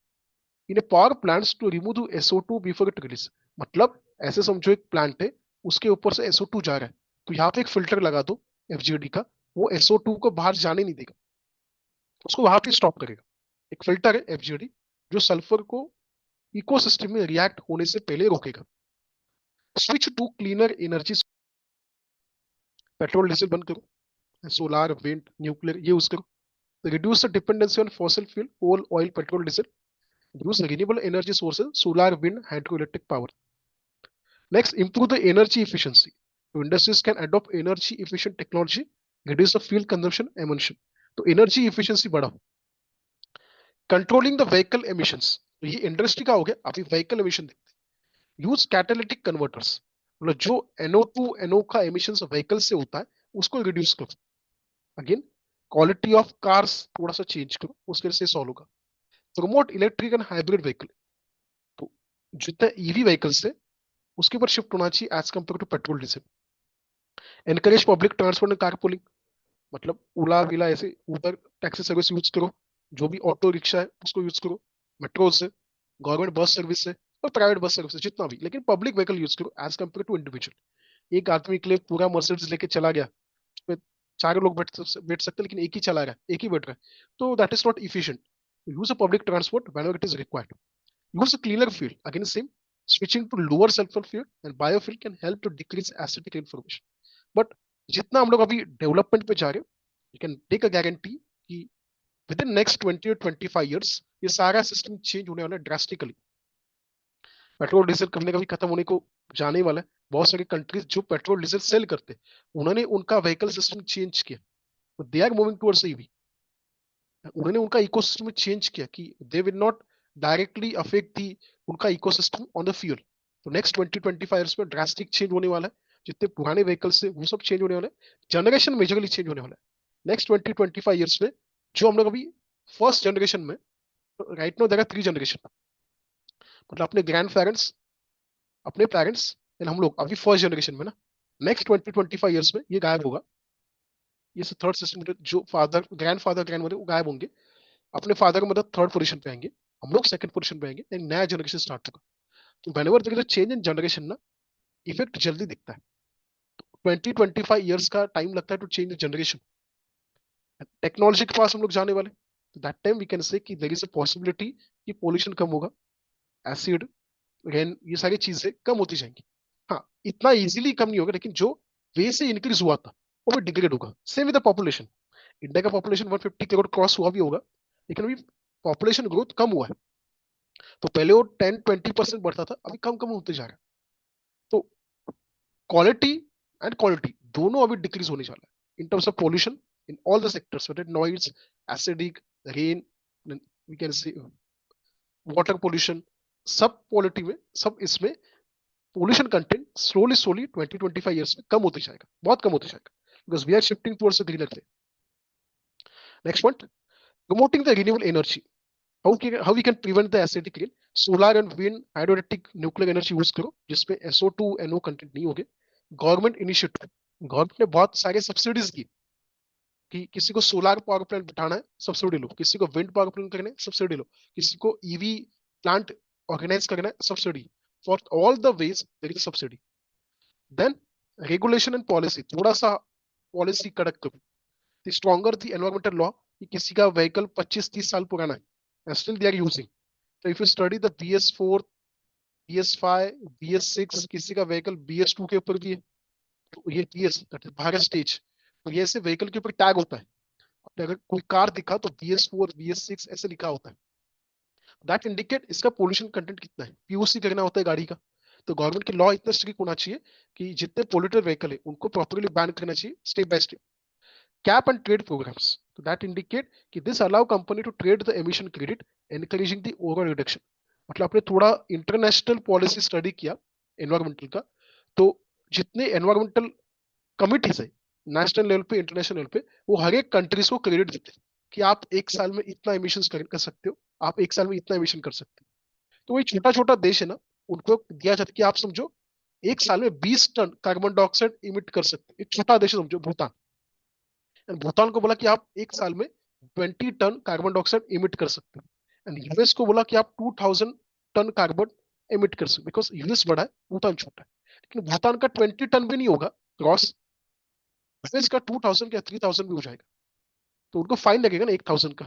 in power plants to remove the SO2 before it release. मतलब ऐसे समझो एक प्लांट है, उसके ऊपर से SO2 जा रहा है, तो यहाँ पे एक फिल्टर लगा दो FGD का, वो SO2 को बाहर जाने नहीं देगा, उसको वहां पे स्टॉप करेगा। एक फिल्टर है FGD जो सल्फर को इकोसिस्टम में रिएक्ट होने से पहले रोकेगा। Switch to cleaner energy, petrol diesel बंद करो, सोलार विंड न्यूक्लियर ये यूज करो, reduce the dependency on fossil fuel coal oil petrol diesel, use renewable energy sources, solar, wind, hydroelectric power. Next, improve the energy efficiency. So industries can adopt energy efficient technology, reduce the fuel consumption, emission. तो energy efficiency बढ़ाओ. Controlling the vehicle emissions. तो ये industry का हो गया, अभी vehicle emission देखते हैं. Use catalytic converters. मतलब जो NO2 NO का emissions vehicle से होता है उसको reduce करो. Again, quality of cars थोड़ा सा change करो, उसके से सॉल्व होगा. Promote electric and hybrid vehicle. तो जितने EV vehicles है उसके ऊपर शिफ्ट होना चाहिए as compare to petrol diesel. Encourage public transport and carpooling, मतलब ओला विला ऐसे उबर टैक्सी सर्विस यूज करो, जो भी ऑटो रिक्शा है उसको यूज करो, मेट्रो से, गवर्नमेंट बस सर्विस से और प्राइवेट बस सर्विस से जितना भी, लेकिन पब्लिक व्हीकल यूज करो एज कम्पेयर टू इंडिविजुअल। एक आदमी के लिए पूरा मर्सिडीज लेके चला गया, उसमें 4 लोग बैठ सकते लेकिन एक ही चला रहा है, एक ही बैठ रहा है, तो that is not efficient. Use a public transport whenever it is required. use a cleaner fuel. Again, same. Switching to lower sulfur fuel and biofuel can help to decrease acidic information. But जितना हम लोग अभी development पे जा रहे हो, you can take a guarantee कि with in next 20 or 25 years ये सारा सिस्टम चेंज होने वाला है ड्रास्टिकली। पेट्रोल डीजल कभी ना कभी खत्म होने को जाने वाला है। बहुत सारी कंट्रीज जो पेट्रोल डीजल सेल करते हैं उन्होंने उनका व्हीकल सिस्टम चेंज किया, they are moving towards EV. उन्होंने उनका इकोसिस्टम चेंज किया कि they will not directly affect the उनका इकोसिस्टम ऑन द फ्यूल। तो नेक्स्ट 20-25 ईयर्स में ड्रास्टिक चेंज होने वाला है, जितने पुराने व्हीकल्स है वो सब चेंज होने वाले हैं, जनरेशन मेजरली चेंज होने वाला है नेक्स्ट 20-25 ईयर्स में। जो हम लोग अभी फर्स्ट जनरेशन में, right no there are 3 generation, मतलब अपने ग्रैंड पेरेंट्स, अपने पेरेंट्स एंड हम लोग अभी फर्स्ट जनरेशन में ना, नेक्स्ट 20-25 ईयर्स में ये गायब होगा। ये थर्ड सिस्टम, जो फादर ग्रैंड मदर वो गायब होंगे, अपने फादर का मतलब थर्ड पोजीशन पे आएंगे, हम लोग सेकंड पोजीशन पे आएंगे, एक नया जनरेशन स्टार्ट होगा। तो whenever there is a change in generation ना, इफेक्ट जल्दी दिखता है। 20-25 ईयर्स का टाइम लगता है to change the generation. Technology के पास हम लोग जाने वाले, तो दैट टाइम वी कैन से कि देयर इज अ पॉसिबिलिटी कि पोल्यूशन कम होगा, एसिड रेन ये सारी चीजें कम होती जाएंगी। हाँ, इतना इजीली कम नहीं होगा, लेकिन जो वे से इंक्रीज हुआ था वो भी डिग्रेड होगा। Same with the population, India का पॉपुलेशन 150 करोड़ क्रॉस हुआ भी होगा, लेकिन अभी पॉपुलेशन ग्रोथ कम हुआ है। तो पहले वो 10-20% बढ़ता था, अभी कम कम होते जा रहा है। तो क्वालिटी एंड क्वांटिटी दोनों अभी डिक्रीज होने वाला है in terms of pollution in all the sectors, whether noise, acidic, rain, we can say water pollution, सब क्वालिटी में, सब इसमें pollution content slowly slowly 20-25 years में कम होते जाएगा, बहुत कम होते जाएगा, because we are shifting towards greener way. Next point, promoting the renewable energy. How we can prevent the acidic rain? Solar and wind hydroelectric nuclear energy use करो जिसमें SO2 NO कंटेंट नहीं होगे. गवर्नमेंट इनिशिएटिव, गवर्नमेंट ने बहुत सारे subsidies दी कि किसी को सोलर पावर प्लांट बिठाना है सब्सिडी लो, किसी को विंड पावर प्लांट करना है सब्सिडी लो, किसी को ईवी प्लांट ऑर्गेनाइज करना है subsidy. For all the ways there is subsidy. Then regulation and policy, थोड़ा सा पॉलिसी कड़क करो. The stronger the environmental law कि किसी का व्हीकल 25-30 साल पुराना है, स्टिल दे आर यूजिंग. तो if you study the BS4, BS5, BS6, किसी का व्हीकल BS2 के ऊपर भी है, तो ये BS that is Bharat stage, तो ये ऐसे व्हीकल के ऊपर टैग होता है. अगर कोई कार दिखा तो BS4, BS6 ऐसे लिखा होता है. दैट इंडिकेट इसका पोल्यूशन कंटेंट कितना है. POC करना होता है गाड़ी का, तो गवर्नमेंट के लॉ इतना स्ट्रिक्ट होना चाहिए कि जितने पोल्यूटेड व्हीकल है उनको प्रॉपर्ली बैन करना चाहिए step by step. Cap and trade programs, so that indicate कि this allow company to trade the emission credit, encouraging the overall reduction. मतलब आपने थोड़ा इंटरनेशनल पॉलिसी स्टडी किया एनवायरमेंटल का, तो जितने एनवायरमेंटल कमिटीज है नेशनल लेवल पे इंटरनेशनल लेवल पे, वो हर एक कंट्रीज को क्रेडिट देते हैं कि आप एक साल में इतना एमिशन कर सकते हो, आप एक साल में इतना एमिशन कर सकते हो. तो वही छोटा छोटा देश है ना, उनको दिया जाता है कि आप समझो एक साल में 20 टन कार्बन डाइऑक्साइड इमिट कर सकते हो. एक छोटा देश है समझो भूटान, भूटान को बोला कि आप एक साल में 20 टन कार्बन डाइऑक्साइड इमिट कर सकते हैं. एंड यूएस को बोला कि आप 2000 टन कार्बन इमिट कर सकते, बिकॉज यूएस बड़ा है भूटान छोटा है. लेकिन भूटान का 20 टन भी नहीं होगा क्रॉस, यूएस का 2000 या 3000 भी हो जाएगा, तो उनको फाइन लगेगा ना 1000 का.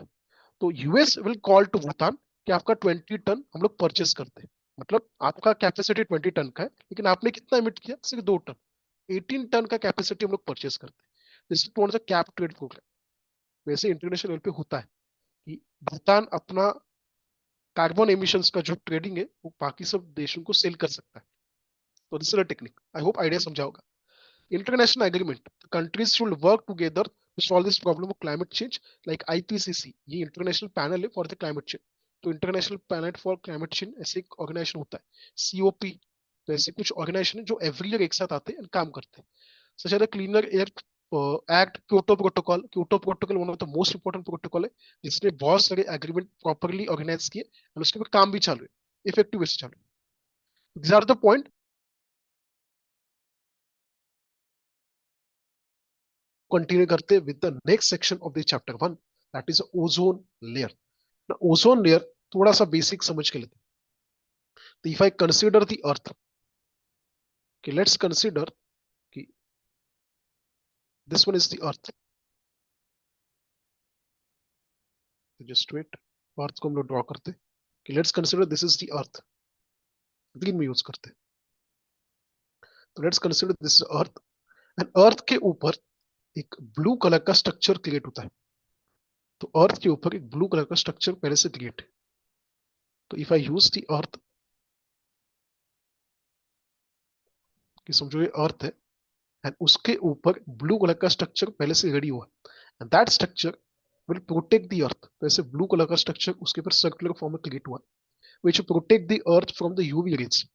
तो US will call to Bhutan कि आपका 20 टन हम लोग परचेस करते हैं. मतलब आपका कैपेसिटी 20 टन का है, लेकिन आपने कितना इमिट किया, सिर्फ 2 टन, 18 टन का कैपेसिटी हम लोग परचेस करते हैं. This is not the cap trade programme. वैसे इंटरनेशनल लेवल पे होता है कि भूटान अपना कार्बन एमिशंस का जो ट्रेडिंग है वो बाकी सब देशों को सेल कर सकता है. तो this is a technique. I hope idea समझा होगा. International agreement, countries should work together to solve this problem of climate change, like IPCC, ये इंटरनेशनल पैनल है फॉर द क्लाइमेट चेंज. तो international panel for climate change ऐसे एक organisation होता है. COP, तो ऐसे कुछ ऑर्गेनाइजेशन है जो एवरी ईयर एक साथ आते हैं काम करते हैं. Such as cleaner air act, Kyoto protocol. Kyoto protocol one of the most important protocol है जिसने बहुत सारे एग्रीमेंट प्रॉपर्ली ऑर्गेनाइज किए और उसके ऊपर काम भी चालू है, इफेक्टिव वे से चालू है. These are the point. Continue करते with the next section of the chapter 1, that is ozone layer. Ozone layer थोड़ा सा बेसिक समझ के लेते. तो if I consider the earth, कि लेट्स कंसीडर कि this one is the earth. Just wait, earth को हम लोग ड्रॉ करते कि let's consider this is the earth, green में यूज करते. तो let's consider this earth, and earth के ऊपर एक ब्लू कलर का स्ट्रक्चर क्रिएट होता है. तो अर्थ के ऊपर एक ब्लू कलर का स्ट्रक्चर पहले से क्रिएट है. तो if I use the earth, कि समझो ये अर्थ है एंड उसके ऊपर ब्लू कलर का स्ट्रक्चर पहले से रेडी हुआ, and that structure will protect the earth. तो ऐसे ब्लू कलर का स्ट्रक्चर उसके ऊपर सर्कुलर फॉर्म में क्रिएट हुआ, which protect the earth from the UV rays.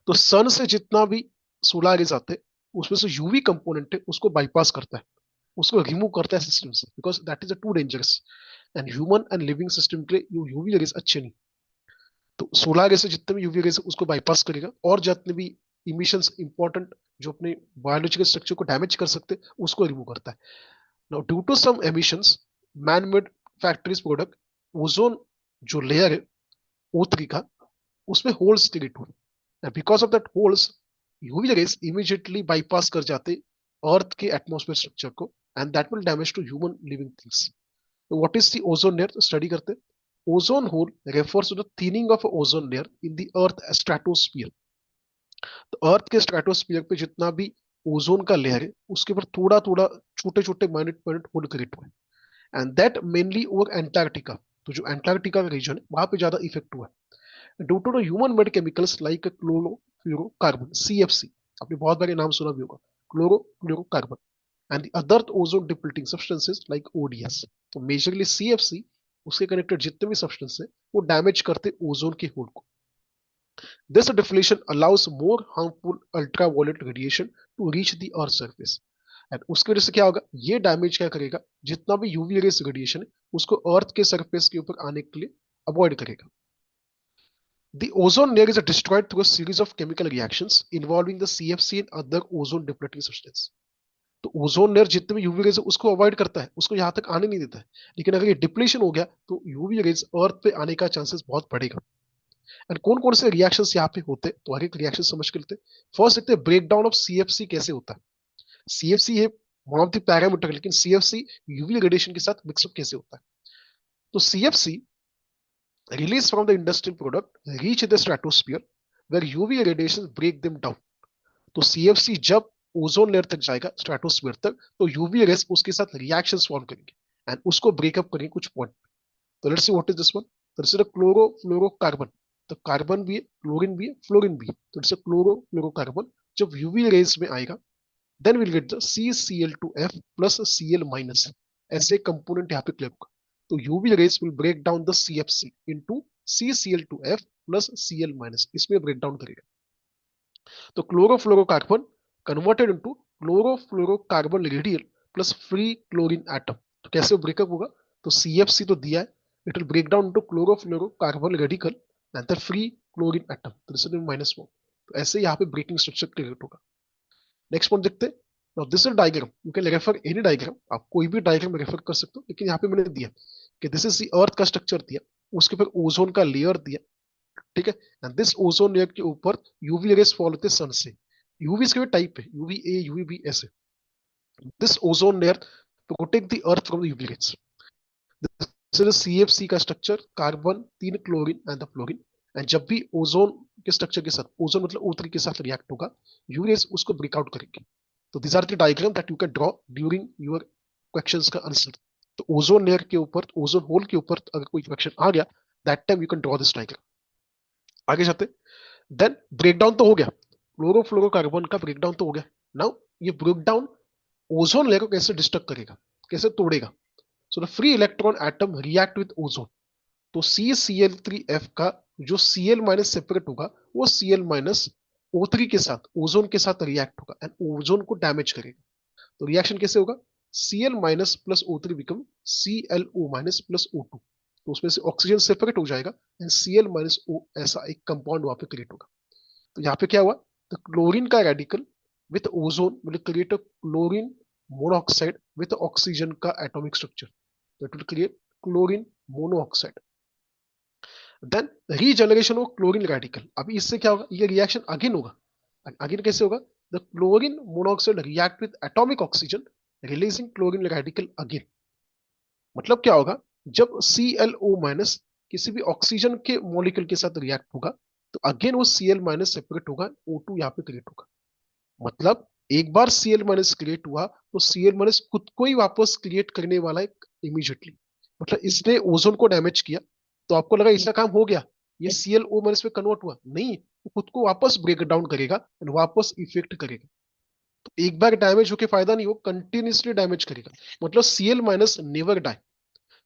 तो सन से जितना भी सोलर रेज आते हैं उसमें से यूवी कंपोनेंट है उसको बाईपास करता है, उसको रिमूव करता है सिस्टम से, because that is too dangerous. And human and living system के लिए यूवी रेज अच्छे नहीं. तो सोलर रेज से जितने भी यूवी रेज उसको बाईपास करेगा, और जितने भी इमिशंस इंपॉर्टेंट जो अपने बायोलॉजिकल स्ट्रक्चर को डैमेज कर सकते उसको रिमूव करता है. Now due to some emissions, man made factories product, ozone जो लेयर है O3 का, उसमें होल्स क्रिएट हुए, and because of that holes, UV rays immediately bypass कर जाते अर्थ के एटमॉस्फेयर स्ट्रक्चर को, and that will damage to human living things. So what is the ozone layer? Study करते. Ozone hole refers to the thinning of ozone layer in the earth stratosphere. तो अर्थ के stratosphere पे जितना भी ozone का layer है उसके ऊपर थोड़ा थोड़ा छोटे छोटे माइन्यूट माइन्यूट होल क्रिएट हुए, and that mainly over Antarctica. तो जो एंटार्क्टिका का रीजन है वहां पे ज्यादा इफेक्ट हुआ है due to human made chemicals like chlorofluorocarbon, CFC. आपने बहुत बार नाम सुना भी होगा. chlorofluorocarbon, and the other ozone depleting substances like ODS. तो मेजरली CFC उसके कनेक्टेड जितने भी सब्सटेंस है वो डैमेज करते ओजोन के होल को. This deflation allows more harmful ultraviolet radiation to reach the earth surface. And उसकी वजह से क्या होगा, ये डैमेज क्या करेगा, जितना भी यूवी रेस रेडिएशन है उसको अर्थ के सरफेस के ऊपर आने के लिए अवॉइड करेगा. The ozone layer is destroyed through a series of chemical reactions involving the CFC and other ozone depleting substance. तो ओजोन लेयर जितने भी यूवी रेज है उसको अवॉइड करता है, उसको यहां तक आने नहीं देता है. लेकिन अगर ये डिप्लीशन हो गया तो यूवी रेज अर्थ पे आने का चांसेस बहुत बढ़ेगा. एंड कौन कौन से रिएक्शंस यहाँ पे होते हैं, तो आगे रिएक्शन समझ के लेते हैं. फर्स्ट देखते हैं ब्रेक डाउन ऑफ सीएफसी कैसे होता है. सीएफसी है वन ऑफ द पैरामीटर, लेकिन सीएफसी यूवी रेडिएशन के साथ मिक्सअप कैसे होता है. तो CFC release from the industrial product reach the stratosphere where UV radiation break them down. तो सीएफसी जब ओजोन लेयर तक जाएगा स्ट्रेटोस्फीयर तक, तो यूवी रेस उसके साथ रिएक्शंस फॉर्म करेंगे एंड उसको ब्रेकअप करेंगे कुछ पॉइंट. तो let's see what is this one. तो दिस इज क्लोरोफ्लोरोकार्बन. तो कार्बन भी है, क्लोरीन भी है, फ्लोरीन भी है. तो दिस क्लोरोफ्लोरोकार्बन जब यूवी रेज में आएगा then will get the CCl2F plus Cl minus. ऐसे कंपोनेंट यहाँ पे क्लियर होगा. तो UV rays will break down the CFC into CCl2F plus Cl minus, इसमें ब्रेक डाउन करेगा. तो chlorofluorocarbon converted into chlorofluorocarbon radial plus free chlorine atom. तो कैसे ब्रेकअप होगा, तो CFC तो दिया है, it will break down to chlorofluorocarbon radical and the free chlorine atom. तो दिस इज -1. तो ऐसे यहाँ पे ब्रेकिंग स्ट्रक्चर क्रिएट होगा. नेक्स्ट पॉइंट देखते हैं. Now this is diagram, you can refer any diagram, आप कोई भी डायग्राम रेफर कर सकते हो, लेकिन यहाँ पे मैंने दिया कि दिस इज द अर्थ का स्ट्रक्चर दिया, उसके ऊपर ओजोन का लेयर दिया, ठीक है. एंड दिस ओजोन लेयर के ऊपर यूवी रेस फॉल होते सन से. यूवी के भी टाइप है, UVA UVB ऐसे. This ozone layer protect the earth from the UV rays. This is CFC का structure, carbon 3 chlorine and the fluorine. And जब भी ओजोन के स्ट्रक्चर के साथ, ओजोन मतलब O3 के साथ रिएक्ट होगा, यूवी रेस उसको ब्रेकआउट करेंगे. तो this are the diagram that you can draw during your questions का आंसर. तो ओजोन लेयर के ऊपर, ओजोन होल के ऊपर अगर कोई क्वेश्चन आ गया, that time you can draw this diagram. आगे जाते. देन ब्रेकडाउन तो हो गया, क्लोरोफ्लोरोकार्बन का ब्रेकडाउन तो हो गया. नाउ ये ब्रेकडाउन ओजोन लेयर को कैसे डिस्टर्ब करेगा, कैसे तोड़ेगा. So the free electron atom react with ozone. तो CCl3F का जो Cl माइनस सेपरेट होगा वो Cl माइनस O3 के साथ, ओजोन के साथ रिएक्ट होगा एंड ओजोन को डैमेज करेगा. तो रिएक्शन कैसे होगा, Cl minus plus O3 become ClO minus plus O2. तो उसमें से ऑक्सीजन सेपरेट हो जाएगा एंड Cl माइनस O ऐसा एक कंपाउंड वहां पे क्रिएट होगा. तो यहाँ पे क्या हुआ, तो क्लोरीन का radical with ozone will create a chlorine monoxide with oxygen का एटॉमिक स्ट्रक्चर. तो it will create chlorine monoxide. Then regeneration of chlorine radical. अभी इससे क्या होगा, ये रिएक्शन अगेन होगा. अगेन कैसे होगा, the chlorine monoxide react with atomic oxygen releasing chlorine radical again. मतलब क्या होगा, जब ClO माइनस किसी भी ऑक्सीजन के मॉलिक्यूल के साथ रिएक्ट होगा तो अगेन वो Cl माइनस सेपरेट होगा, O2 यहाँ पे क्रिएट होगा. मतलब एक बार Cl माइनस क्रिएट हुआ तो Cl माइनस खुद को ही वापस क्रिएट करने वाला है इमीडिएटली. मतलब इसने ओजोन को डैमेज किया, तो आपको लगा इसका काम हो गया, ये ClO माइनस में कन्वर्ट हुआ, नहीं, वो खुद को वापस ब्रेक डाउन करेगा एंड वापस इफेक्ट करेगा. तो एक बार डैमेज होके फायदा नहीं, वो कंटिन्यूसली डैमेज करेगा. मतलब Cl माइनस नेवर डाई,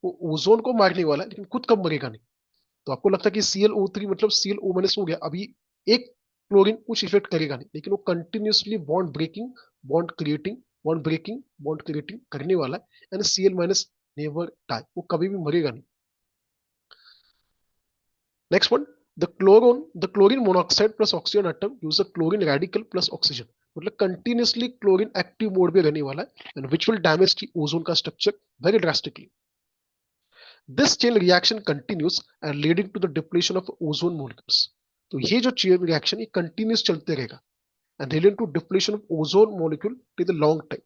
वो ओजोन को मारने वाला है लेकिन खुद कब मरेगा नहीं. तो आपको लगता है कि ClO3 मतलब ClO माइनस हो गया, अभी एक क्लोरीन कुछ इफेक्ट करेगा नहीं, लेकिन वो continuously bond breaking, bond creating, bond breaking, bond creating करने वाला है and Cl minus never die, वो कभी भी मरेगा नहीं. Next one, the chlorine monoxide plus oxygen atom use a chlorine radical plus oxygen. मतलब कंटिन्यूसली क्लोरीन एक्टिव मोड में रहने वाला है and which will damage the ozone का structure very drastically. This chain reaction continues and leading to the depletion of ozone molecules. तो ये जो chain reaction ये कंटिन्यूस चलते रहेगा and leading to depletion of ozone molecule to the long time.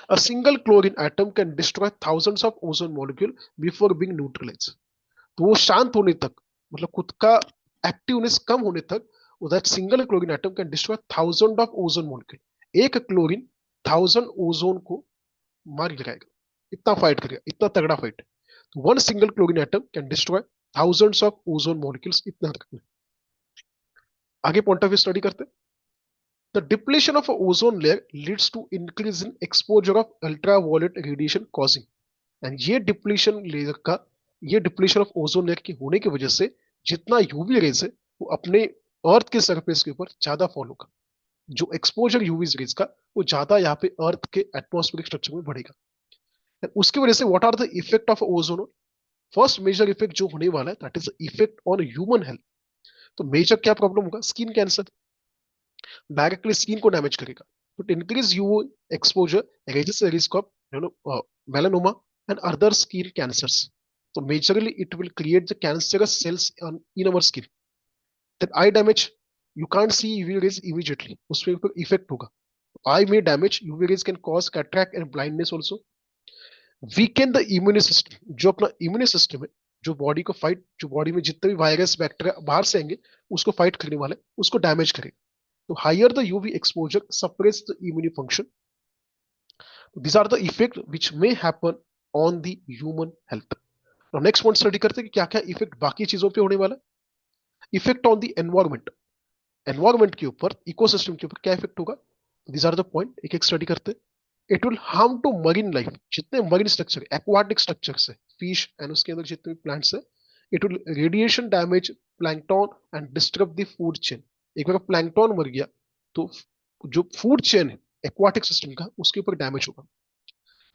A single chlorine atom can destroy thousands of ozone molecule before being neutralized. तो वो शांत होने तक, मतलब खुद का एक्टिवनेस कम होने तक, that single chlorine atom can destroy thousand of ozone molecule. एक क्लोरीन 1000 ओजोन को मार गिराएगा, इतना फाइट करेगा, इतना तगड़ा fight. One single chlorine atom can destroy thousands of ozone molecules. इतना तक. आगे पॉइंट ऑफ व्यू स्टडी करते. The depletion of ozone layer leads to increase in exposure of ultraviolet radiation causing, and ये depletion of ozone layer के होने की वजह से जितना यूवी रेज है वो अपने अर्थ के सरफेस के ऊपर ज्यादा फॉल होगा, जो एक्सपोजर यूवी रेज का वो ज्यादा यहाँ पे अर्थ के एटमॉस्फेरिक स्ट्रक्चर में बढ़ेगा। And उसकी वजह से what are the effect of ozone? First major effect जो होने वाला है that is effect on human health. तो मेजर क्या प्रॉब्लम होगा? स्किन कैंसर, डायरेक्टली स्किन को डैमेज करेगा। But increase UV exposure raises the risk of melanoma and other skin cancers. So majorly it will create the cancerous cells in our skin. Then eye damage, you can't see UV rays immediately. उसपे effect होगा. Eye may damage, UV rays can cause cataract and blindness also. Weaken the immune system. जो अपना immune system है, जो body को fight, जो body में जितने भी वायरस बैक्टीरिया बाहर से आएंगे उसको फाइट करने वाले, उसको डैमेज करेगा। तो higher the UV exposure suppress the immune function. These are the effects which may happen on the human health. Now next point study करते हैं कि क्या क्या इफेक्ट बाकी चीजों पे होने वाला है। Effect on the environment, environment के ऊपर, इकोसिस्टम के ऊपर क्या इफेक्ट होगा? दीज आर द पॉइंट, एक एक स्टडी करते हैं। It will harm to marine life, जितने मरीन स्ट्रक्चर, एक्वाटिक स्ट्रक्चर्स है, फिश एंड उसके अंदर जितने भी प्लांट्स है। It will radiation damage plankton and disturb the food chain. एक बार प्लैंक्टन मर गया तो जो फूड चेन है एक्वाटिक सिस्टम का उसके ऊपर डैमेज होगा।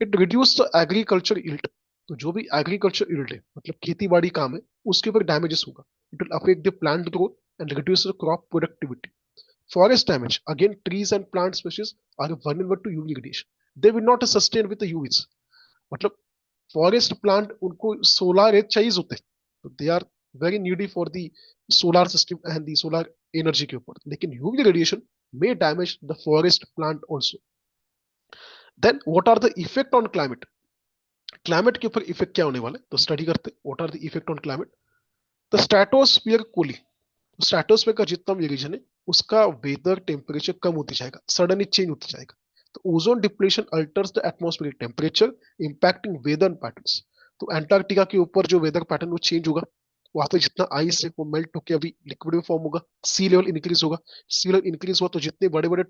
It reduce the agriculture yield, तो जो भी एग्रीकल्चर यील्ड है मतलब खेती बाड़ी काम है उसके ऊपर डैमेजेस होगा। It will affect the plant growth and reduce the crop productivity. Forest damage, again trees and plant species are vulnerable to UV radiation, they will not sustain with the UVs. मतलब forest plant उनको solar रे चाहिए होते हैं, तो they are very needy for the solar system and the solar energy के ऊपर, लेकिन UV radiation may damage the forest plant also. Then what are the effect on climate? Climate के ऊपर इफेक्ट क्या होने वाला है तो स्टडी करते हैं। What are the effect on climate? The stratosphere cooling, stratosphere का जितना भी रीजन है उसका वेदर टेम्परेचर कम होती जाएगा, सडनली चेंज होता जाएगा। तो ozone depletion alters the atmospheric temperature impacting weather patterns. तो एंटार्क्टिका के ऊपर जो वेदर पैटर्न वो चेंज होगा, वहां पे जितना आइस है वो मेल्ट होकर अभी लिक्विड में फॉर्म होगा, सी लेवल इंक्रीज होगा। सी लेवल इंक्रीज हुआ तो जितने बड़े बड़े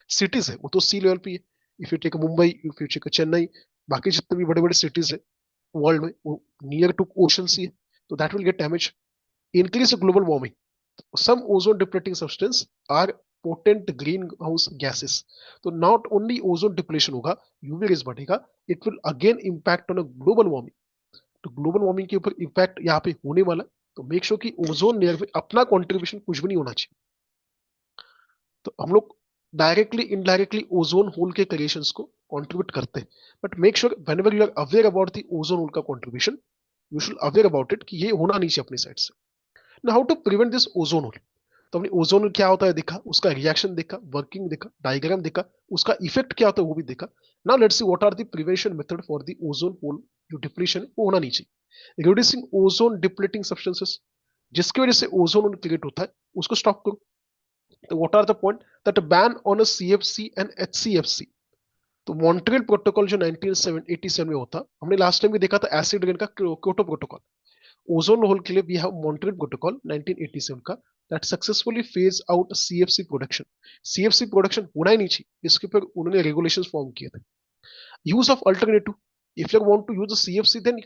सिटीज है वो तो सी लेवल पे है। If you take Mumbai, if you take Chennai, बाकी जितने भी बड़े बड़े सिटीज है वर्ल्ड में वो नियर टू ओशन सी है, तो that will get damage. Increase global warming, some ozone depleting substance are potent greenhouse gases. तो not only ozone depletion होगा, UV rays बढ़ेगा, it will again impact on a global warming. तो global warming के ऊपर impact यहाँ पे होने वाला, तो मेक श्योर कि ओजोन लेयर में अपना कंट्रीब्यूशन कुछ भी नहीं होना चाहिए। तो हम लोग डायरेक्टली इनडायरेक्टली ओजोन होल के क्रिएशंस को कंट्रीब्यूट करते हैं, but make sure whenever you are aware about the ozone hole का contribution, you should aware about it कि ये होना नहीं चाहिए अपनी साइड से। Now how to prevent this ozone hole? तो हमने ओजोन होल क्या होता है देखा, उसका रिएक्शन देखा, वर्किंग देखा, डायग्राम देखा, उसका इफेक्ट क्या होता है वो भी देखा। Now let's see what are the prevention method for the ozone hole जो डिप्लीशन है वो होना नहीं चाहिए। रिड्यूसिंग ओजोन डिप्लीटिंग सब्सटेंसेस, जिसकी वजह से ओजोन होल क्रिएट होता है उसको स्टॉप करो। तो what are the point? That ban on a CFC and HCFC. तो मॉन्ट्रियल प्रोटोकॉल जो 1987 में होता, हमने लास्ट टाइम भी देखा था एसिड रेन का क्योटो प्रोटोकॉल। ओजोन होल के लिए वी हैव मॉन्ट्रियल प्रोटोकॉल 1987 का that successfully phase out CFC production. CFC production होना ही नहीं चाहिए, इसके ऊपर उन्होंने रेगुलेशंस फॉर्म किए थे। Use of alternative, if you want to use the CFC then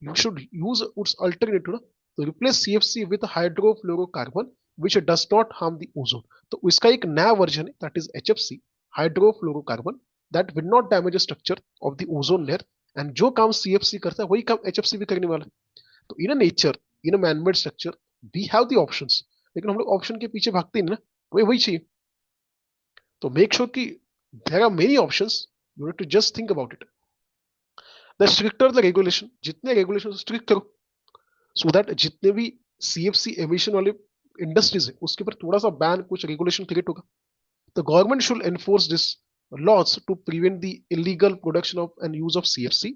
you should use its alternative ना, तो replace CFC with hydrofluorocarbon which does not harm the ozone. तो इसका एक नया वर्जन है that is HFC, hydrofluorocarbon, that will not damage the structure of the ozone layer. And जो काम CFC करता है वही काम एचएफसी भी करने वाला है। तो in nature, in manmade structure we have the options, लेकिन हम लोग ऑप्शन के पीछे भागते हैं ना, हमें वही चाहिए। तो मेक श्योर कि there are many options, you have to just think about it. The stricter the regulation, जितने रेगुलेशन स्ट्रिक्ट करो सो दैट जितने भी सीएफसी एमिशन वाले इंडस्ट्रीज है उसके ऊपर थोड़ा सा बैन, कुछ रेगुलेशन क्रिएट होगा। The government should enforce this laws to prevent the illegal production of and use of CFC,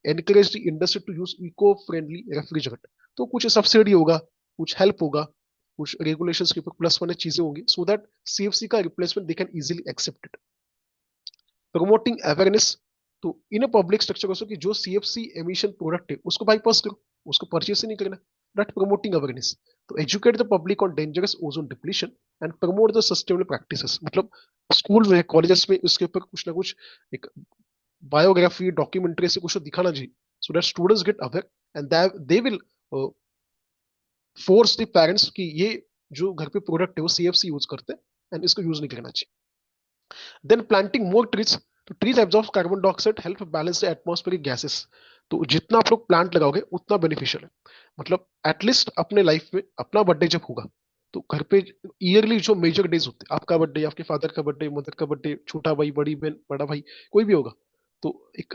encourage the industry to use eco-friendly refrigerant। तो कुछ सब्सिडी होगा, कुछ हेल्प होगा, कुछ रेगुलेशंस के ऊपर प्लस वन चीजें होंगी सो दैट सीएफसी का replacement they can easily accept it. Promoting awareness, तो इन पब्लिक स्ट्रक्चर कि जो सीएफसी एमिशन प्रोडक्ट है उसको बाईपास करो, उसको परचेस ही नहीं करना, दैट प्रमोटिंग अवेयरनेस। तो educate the public on dangerous ozone depletion and promote the sustainable practices. मतलब स्कूल में कॉलेजेस में उसके ऊपर कुछ ना कुछ एक बायोग्राफी डॉक्यूमेंट्री से कुछ तो दिखाना चाहिए, so that students gate aware and they will force the parents कि ये जो घर पे प्रोडक्ट है वो सीएफसी यूज करते हैं एंड इसको यूज नहीं करना चाहिए। देन प्लांटिंग मोर ट्रीज, तो trees absorb carbon dioxide, help balance the atmospheric gases. तो जितना आप लोग प्लांट लगाओगे उतना बेनिफिशियल है। मतलब एटलीस्ट अपने लाइफ में अपना बर्थडे जब होगा तो घर पे ईयरली जो मेजर डेज होते हैं, आपका बर्थडे, आपके फादर का बर्थडे, मदर का बर्थडे, छोटा भाई, बड़ी बहन, बड़ा भाई, कोई भी होगा, तो एक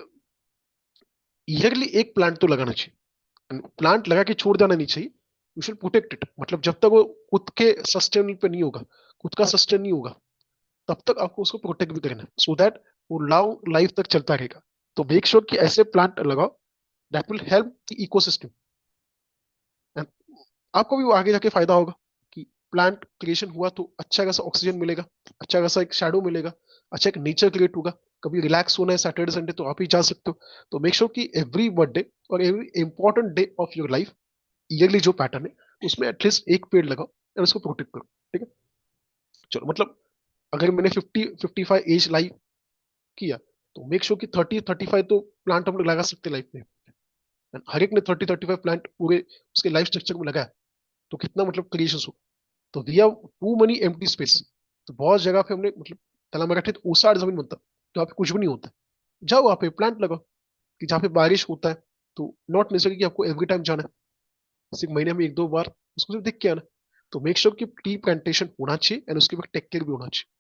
ईयरली एक प्लांट तो लगाना चाहिए। प्लांट लगा के छोड़ देना नहीं चाहिए, यू शुड प्रोटेक्ट इट। मतलब जब तक वो खुद के सस्टेन पे नहीं होगा, खुद का सस्टेन नहीं होगा, तब तक आपको उसको प्रोटेक्ट भी करना है, सो दैट वो लॉन्ग लाइफ तक चलता रहेगा। तो मेक श्योर कि ऐसे प्लांट लगाओ that will help the ecosystem, and आपको भी वो आगे जाके फायदा होगा कि प्लांट क्रिएशन हुआ तो अच्छा खासा ऑक्सीजन मिलेगा, अच्छा खासा एक शैडो मिलेगा, अच्छा एक नेचर क्रिएट होगा। कभी रिलैक्स होना है सैटरडे संडे तो आप ही जा सकते हो। तो मेक श्योर कि एवरी बर्थडे और every important day of your life, yearly जो पैटर्न है उसमें एटलीस्ट एक पेड़ लगाओ और उसको प्रोटेक्ट करो। ठीक है, चलो। मतलब अगर मैंने 50-55 एज लाइफ किया तो मेक श्योर कि 30-35 तो प्लांट हम लोग लगा सकते लाइफ में। And हर एक ने 30-35 प्लांट पूरे उसके लाइफ स्ट्रक्चर में लगाया तो कितना मतलब क्रिएशन हो। तो we have to money empty space. तो बहुत जगह पे हमने मतलब तला मराठी तो ओसाड जमीन बनता, तो वहाँ पे कुछ भी नहीं होता, जाओ वहाँ पे प्लांट लगाओ। कि जहाँ पे बारिश होता है तो नॉट नेसेसरी कि आपको एवरी टाइम जाना है, सिर्फ महीने में एक दो बार उसको सिर्फ देख के आना। तो मेक श्योर कि ट्री प्लांटेशन होना चाहिए एंड उसके बाद टेक केयर भी होना चाहिए।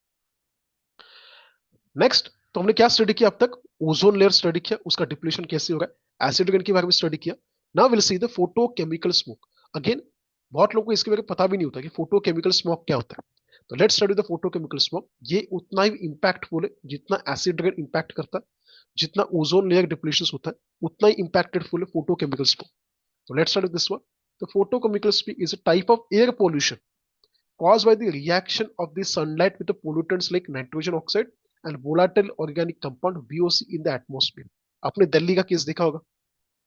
नेक्स्ट, तो हमने क्या स्टडी किया अब तक? ओजोन लेयर स्टडी किया, उसका डिप्लीशन कैसे हो रहा है, एसिड रेन के बारे में स्टडी किया। Now will see the photochemical smoke. Again बहुत लोगों को इसके बारे में पता भी नहीं होता कि फोटोकेमिकल स्मोक क्या होता है। तो let's study the photochemical smoke. ये उतना ही इंपैक्टफुल है जितना एसिड रेन इंपैक्ट करता है, जितना ओजोन लेयर डिप्लीशन होता है उतना ही इंपैक्टेडफुल है फोटोकेमिकल स्मोक। तो let's study this one. The photochemical smoke is a type of air pollution caused by the reaction of the sunlight with the pollutants like nitrogen oxide and volatile organic compound VOC in the atmosphere। आपने दिल्ली का case देखा होगा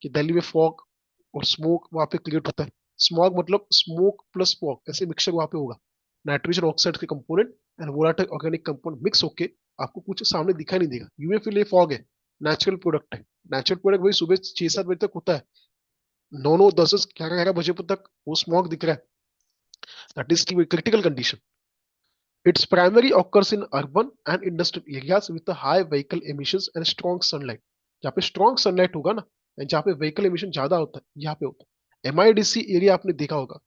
कि दिल्ली में fog और smoke वहां पे create होता है। स्मॉग मतलब स्मोक प्लस फॉग, ऐसे मिक्सचर वहां पे होगा। नाइट्रोजन ऑक्साइड के component and volatile organic compound mix होके आपको कुछ सामने दिखाई नहीं देगा। यूं फील ये फॉग है, नेचुरल प्रोडक्ट है। नेचुरल प्रोडक्ट वही सुबह 6-7 बजे तक होता है, 9-9, 10-11 बजे तक वो स्मॉग दिख रहा है। दैट इज की critical condition. Its primary occurs in urban and industrial areas with a high vehicle emissions and strong sunlight। जहाँ पे strong sunlight होगा ना, and जहाँ पे vehicle emission ज्यादा होता है, यहाँ पे होता है। MIDC एरिया आपने देखा होगा।